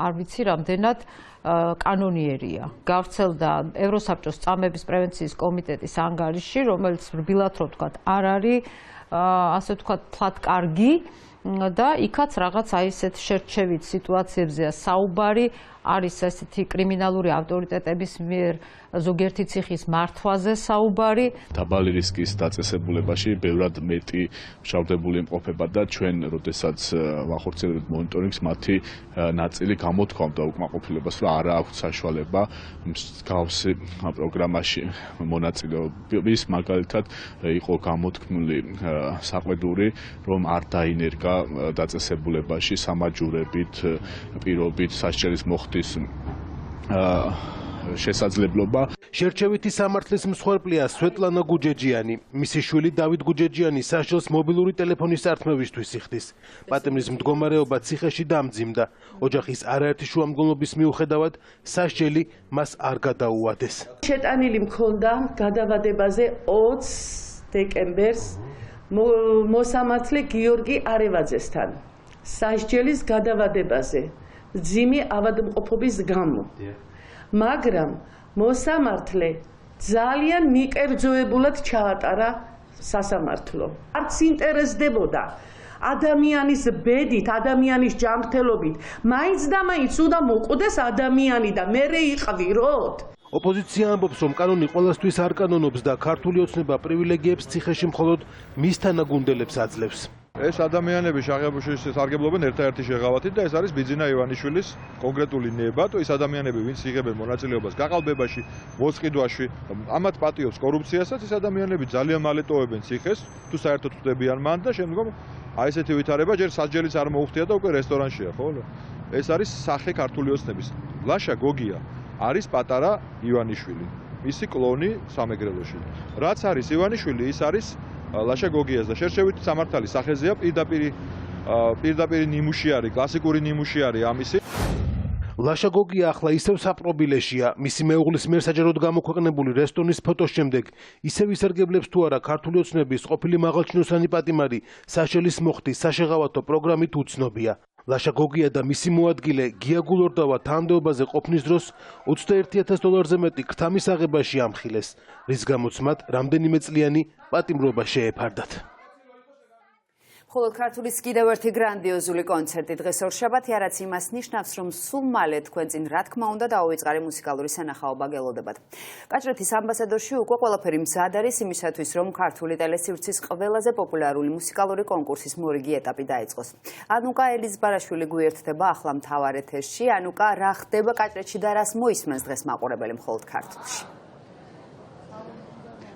არ ვიცი რამდენად კანონიერია. გავრცელდა ევროსაბჭოს წამების პრევენციის კომიტეტის ანგარიში, რომელიც რბილად რო ვთქვათ, არ არის ასე ვთქვათ, თლად კარგი და იქაც რაღაც აი ესეთ შერჩევით სიტუაციებზეა საუბარი, არის ესეთი კრიმინალური ავტორიტეტების მიერ ზოგიერთი ციხის მართვაზე საუბარი. დაბალი რისკის დაწესებულებაში ბევრად მეტი მშავდებული იმყოფება და ჩვენ როდესაც ვახორციელებთ მონიტორინგს, მათი ნაწილი გამოთქვამდა უკმაყოფილებას, რომ არა აქვთ საშუალება მსგავსი პროგრამაში მონაწილეობის. მაგალითად იყო გამოთქმული საყვედური, რომ არ დაინერგა დაწესებულებაში სამაჯურებით, პირობით სასჯელის მოხდის შესაძლებლობა. შერჩევითი სამართლის მსხვერპლია სვეტლანა გუჯეჯიანი. მისი შვილი დავით გუჯეჯიანი სასჯელს მობილური ტელეფონის სართმევისთვის იხდის. პატიმრის მდგომარეობა ციხეში დამძიმდა. ოჯახის არაერთი შუამდგომლობის მიუხედავად სასჯელი მას არ გადაუადეს. შეტანილი მქონდა გადავადებაზე 20 დეკემბერს მოსამართლე გიორგი არევაძესთან სასჯელის გადავადებაზე მძიმე ავადმყოფობის გამო. მაგრამ მოსამართლე ძალიან მიკერძოებულად ჩაატარა სასამართლო. არც ინტერესდებოდა ადამიანის ბედით, ადამიანის ჯანმრთელობით, მაინც და მაინც უნდა მოკვდეს ადამიანი და მერე იყვიროთ. ოპოზიცია ამბობს, რომ კანონი ყველასთვის არ კანონობს და ქართული ოცნება პრივილეგიებს ციხეში მხოლოდ მის თანაგუნდელებს აძლევს. ეს ადამიანები შაღებაში სარგებლობენ ერთადერთი შეღავათით და ეს არის ბიძინა ივანიშვილის კონკრეტული ნება, თუ ის ადამიანები, ვინც იღებენ მონაწილეობას გაყალბებაში, მოსყიდვაში, ამათ პატიობს კორუფციასაც, ეს ადამიანები ძალიან მალე ტოვებენ ციხეს, თუ საერთოდ ხვდებიან მან და შემდგომ აი ესეთი ვითარება ჯერ სასჯელიც არ მოუხდია და უკვე რესტორანშია, ხო? ეს არის სახე ქართული ოცნების. ლაშა გოგია არის პატარა ივანიშვილი, მისი კლონი სამეგრელოში. რაც არის ივანიშვილი, ის არის ლაშა გოგიას და შერჩევითი სამართალი სახეზეა პირდაპირ ნიმუში არის, კლასიკური ნიმუში არის ამისი. ლაშა გოგია ახლა ისევ საპრობილეშია. მისი მეუღლის მიერ საჯაროდ გამოქვეყნებული რესტორნის ფოტოს შემდეგ ისევ ისარგებლებს თუ არა ქართული ოცნების ყოფილი მაღალჩინოსანი პატიმარი სასჯელის მოხდის საშეღავათო პროგრამით უცნობია. ლაშა გოგია და მისი მოადგილე გია გულორდავა თანამდებობაზე ყოფნის დროს $21,000-ზე მეტი ქრთამის აღებაში ამხილეს, რის გამოც მათ რამდენიმე წლიანი პატიმრობა შეეფარდათ. მხოლოდ ქართულის კიდევ ერთი გრანდიოზული კონცერტი დღეს ორშაბათი, რაც იმას ნიშნავს, რომ სულ მალე თქვენ წინ რა თქმა უნდა დაუვიწყარი მუსიკალური სანახაობა გელოდებათ. კაჭრეთის ამბასადორში უკვე ყველაფერი მზად არის იმისათვის, რომ ქართული ტელესივრცის ყველაზე პოპულარული მუსიკალური კონკურსის მორიგი ეტაპი დაიწყოს. ანუკა ელიზბარაშვილი გვიერთდება ახლა მთავარ ეთერში. ანუკა, რა ხდება კაჭრეთში და რას მოისმენს დღეს მაყურებელი მხოლოდ ქართულში?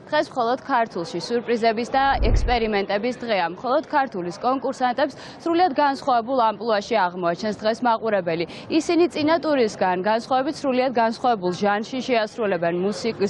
დღეს მხოლოდ ქართულში სურპრიზების და ექსპერიმენტების დღეა. მხოლოდ ქართულის კონკურსანტებს სრულიად განსხვავებულ ამპლუაში აღმოაჩენს დღეს მაყურებელი. ისინი წინა ტურისგან განსხვავებით სრულიად განსხვავებულ ჟანრში შეასრულებენ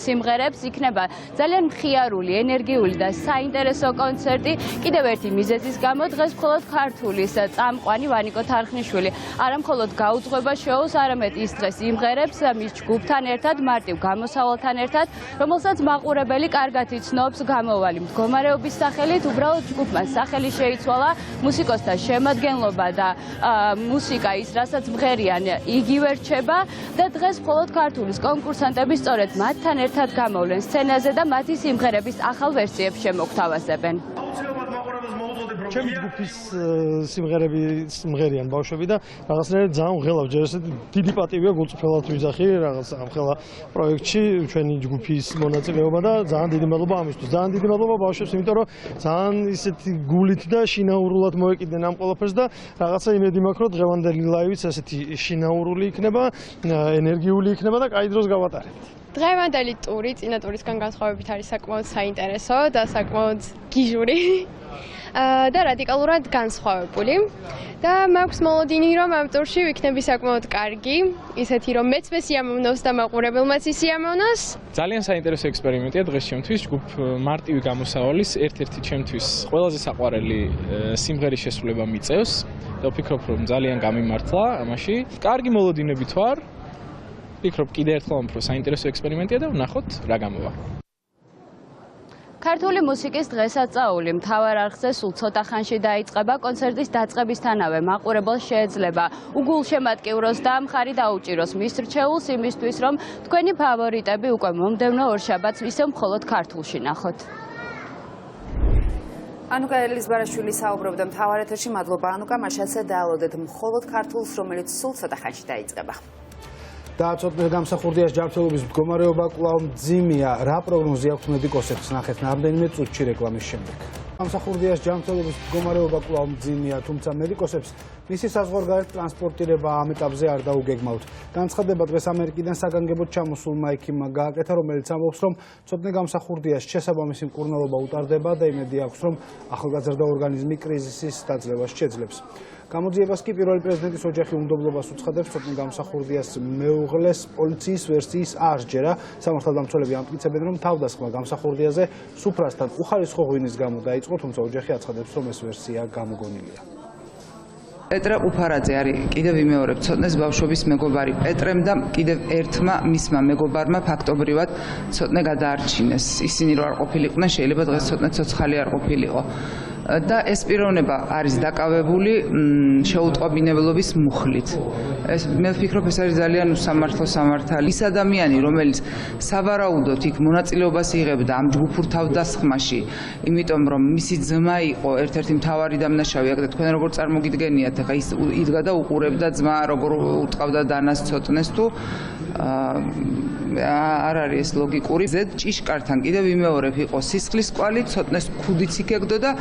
სიმღერებს. იქნება ძალიან მხიარული, ენერგიული და საინტერესო კონცერტი. კიდევ ერთი მიზეზის გამო დღეს მხოლოდ ქართულის წამყვანი ვანიკო თარხნიშვილი არა მხოლოდ გაუძღვება შოუს, არამედ ის დღეს იმღერებს მის ჯგუფთან ერთად, მარტივ გამოსავალთან ერთად, რომელსაც მაყურებელი კარგად იცნობს გამოვალი მდგომარეობის სახელით. უბრალოდ ჯგუფმა სახელი შეიცვალა, მუსიკოსთა შემადგენლობა და მუსიკა ის, რასაც მღერიან, იგივე რჩება და დღეს მხოლოდ ქართულის კონკურსანტები სწორედ მათთან ერთად გამოვლენ სცენაზე და მათი სიმღერების ახალ ვერსიებს შემოგთავაზებენ. ჩემი ჯგუფის სიმღერები მღერიან ბავშვები და რაღაცნაირად ძალიან ვღელავ, ჯერ ესეთი დიდი პატივია გულწრფელად ვიძახი რაღაც ამ ხელა პროექტში ჩვენი ჯგუფის მონაწილეობა და ძალიან დიდი მადლობა ამისთვის. ძალიან დიდი მადლობა ბავშვებს, იმიტომ რომ ძალიან ისეთი გულით და შინაურულად მოეკიდნენ ამ ყველაფერს და რაღაცა იმედი მაქვს, რომ დღევანდელი ლაივიც ესეთი შინაურული იქნება, ენერგიული იქნება და კაი დროს გავატარებთ. დღევანდელი ტური წინა ტურისგან განსხვავებით არის საკმაოდ საინტერესო და საკმაოდ გიჟური. და რადიკალურად განსხვავებული და მაქვს მოლოდინი, რომ ამ ტურში ვიქნები საკმაოდ კარგი, ისეთი რომ მეც მესიამოვნოს და მაყურებელმაც ისიამოვნოს. ძალიან საინტერესო ექსპერიმენტია დღეს ჩემთვის, ჯგუფ მარტივი გამოსავალის ერთ-ერთი ჩემთვის ყველაზე საყვარელი სიმღერის შესრულება მიწევს და ვფიქრობ, რომ ძალიან გამიმართლა ამაში. კარგი მოლოდინებით ვარ. ვფიქრობ, კიდევ ერთხელ უფრო საინტერესო ექსპერიმენტია და ვნახოთ რა გამოვა. ქართული მუსიკის დღესაწაული მთავარ არხზე სულ ცოტა ხანში დაიწყება. კონცერტის დაწყებისთანავე მაყურებელს შეეძლება უგულშემატკივროს და მხარი დაუჭიროს მის რჩეულს იმისთვის, რომ თქვენი ფავორიტები უკვე მომდევნო ორშაბათს ისევ მხოლოდ ქართულში ნახოთ. ანუკა ელიზბარაშვილი საუბრობდა მთავარ ეთერში. მადლობა ანუკა, მაშასე დაალოდეთ მხოლოდ ქართულს, რომელიც სულ ცოტა ხანში დაიწყება. დააცოდნეთ გამსახურდიას ჯანმრთელობის მდგომარეობა კვლავ მძიმეა. რა პროგნოზი აქვს მედიკოსებს? ნახეთ რამდენიმე წუთში რეკლამის შემდეგ. გამსახურდიას ჯანმრთელობის მდგომარეობა კვლავ მძიმეა, თუმცა მედიკოსებს მისი საზღვარგარეთ ტრანსპორტირება ამ ეტაპზე არ დაუგეგმავთ. განცხადება დღეს ამერიკიდან საგანგებოდ ჩამოსულმა ექიმმა გააკეთა, რომელიც ამბობს, რომ ცოდნე გამსახურდიას შესაბამისი მკურნალობა utardeba და იმედი აქვს, რომ ახალგაზრდა ორგანიზმი კრიზისის დაძლევას შეძლებს. გამოძიებას კი პირველი პრეზიდენტის ოჯახი უნდობლობას უცხადებს ცოდნე გამსახურდიას მეუღლეს პოლიციის ვერსიის არ სჯერა. სამართალდამცველები ამტკიცებენ, რომ თავდასხმა გამსახურდიაზე სუფრასთან უხარისხო ღვინის გამო დაიწყო, თუმცა ოჯახი აცხადებს, რომ ეს ვერსია გამოგონილია. პეტრე უფარაძე არის კიდევ ვიმეორებ ცოდნეს ბავშვობის მეგობარი. პეტრემ და კიდევ ერთმა მისმა მეგობარმა ფაქტობრივად ცოდნე გადაარჩინეს. ისინი რო არ ყოფილიყვნენ, შეიძლება დღეს ცოდნე ცოცხალი არ ყოფილიყო. და ეს პიროვნება არის დაკავებული შეუტყობინებლობის მუხლით. მე ვფიქრობ, ეს არის ძალიან უსამართლო სამართალი. ის ადამიანი, რომელიც სავარაუდოდ იქ მონაწილეობას იღებდა ამ ჯგუფურ თავდასხმაში, იმიტომ რომ მისი ძმა იყო ერთ-ერთი მთავარი დამნაშავე, აქ და თქვენ როგორ წარმოგიდგენიათ, ახლა ის იდგა და უყურებდა ძმა როგორ უტყავდა დანას ცოტნეს თუ არ არის ეს ლოგიკური. ზედ ჭიშკართან კიდევ ვიმეორებ იყო სისხლის კვალი, ცოტნეს ქუდიც იქეგდო და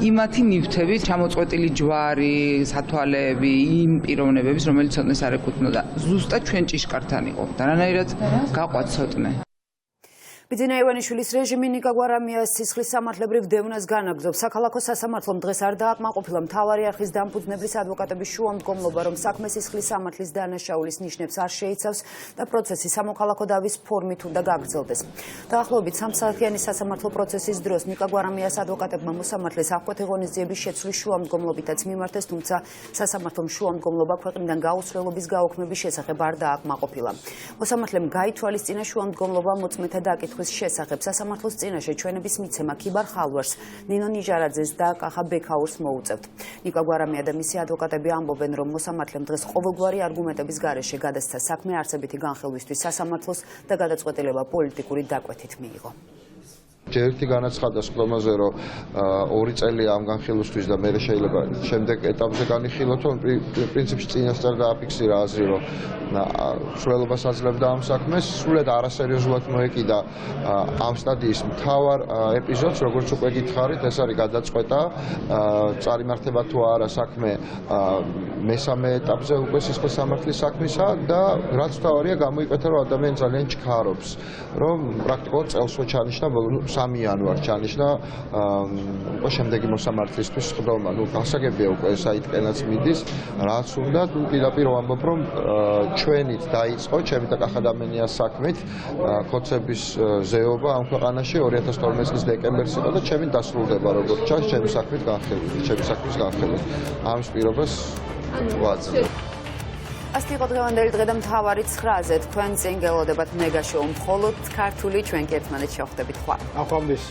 იმათი ნივთებით ჩამოწყვეტილი ჯვარი, სათვალეები, იმ პიროვნებების, რომელიც ცოტნეს არ ეკუთვნოდა. ზუსტად ჩვენ ჭიშკართან იყო და რანაირად გაყვა ცოტნე. ბიძინა ივანიშვილის რეჟიმი ნიკარაგუის სისხლის სამართლებრივ დევნას განაგრძობს. საქალაქო სასამართლომ დღეს არ დააკმაყოფილა მთავარი არხის დამფუძნებლის ადვოკატების შუამდგომლობა, რომ საქმე სისხლის სამართლის დანაშაულის ნიშნებს არ შეიცავს და პროცესი სამოქალაქო დავის ფორმით უნდა გაგრძელდეს. დაახლოებით 3 საათიანი სასამართლო პროცესის დროს ნიკარაგუის ადვოკატებმა მოსამართლეს აღკვეთი ღონისძიების შეცვლის შუამდგომლობითაც მიმართეს, თუმცა სასამართლომ შუამდგომლობა ქვეყნიდან გაუსვლელობის გაუქმების შესახებ არ დააკმაყოფილა. მოსამართლემ გაითვალისწინა შუამდგომლობა მოწმეთა დაკითხვის სამართლის შესახებ სასამართლოს წინაშე ჩვენების მიცემა ქიბარ ხალვარს, ნინო ნიჟარაძეს და კახა ბექაურს მოუწევთ. ნიკა გვარამია და მისი ადვოკატები ამბობენ, რომ მოსამართლემ დღეს ყოველგვარი არგუმენტების გარეშე გადასცა საქმე არსებითი განხილვისთვის სასამართლოს და გადაწყვეტილება პოლიტიკური დაკვეთით მიიღო. ერთი განაცხადა სკდომაზე, რომ 2 წელი ამ განხილვისთვის და მერე შეიძლება შემდეგ ეტაპზე განიხილოთ, რომ პრინციპში წინასწარ დააფიქსირა აზრი, რომ სრულობას აძლევდა ამ საქმეს, სრულად არასერიოზულად მოეკიდა ამ სტადიის მთავარ ეპიზოდს, როგორც უკვე გითხარით, ეს არის გადაწყვეტა, წარიმართება თუ არა საქმე მესამე ეტაპზე უკვე სისხლის სამართლის საქმისა და რაც მთავარია გამოიკვეთა, რომ ადამიანი ძალიან ჩქარობს, რომ პრაქტიკულად წელსვე ჩანიშნა 3 იანვარს ჩანიშნა უკვე შემდეგი მოსამართლისთვის სხდომა. გასაგებია უკვე საიტკენაც მიდის, რაც უნდა პირდაპირ ვამბობ, რომ ჩვენით დაიწყო, ჩემი და კახადამენიას საქმით ქოცების ზეობა ამ ქვეყანაში 2012 წლის დეკემბერში იყო და ჩემი დასრულდება, როგორც ჩანს, ჩემი საქმის განხილვით. ამის პირობას ვაძლევ. ასეთი იყო დღევანდელი დღე და მთავარი 9-ზე თქვენ წინ გელოდებათ მეგა შოუ მხოლოდ ქართული, ჩვენ კი ერთმანეთს შევხვდებით ხვალ. ახვამდის.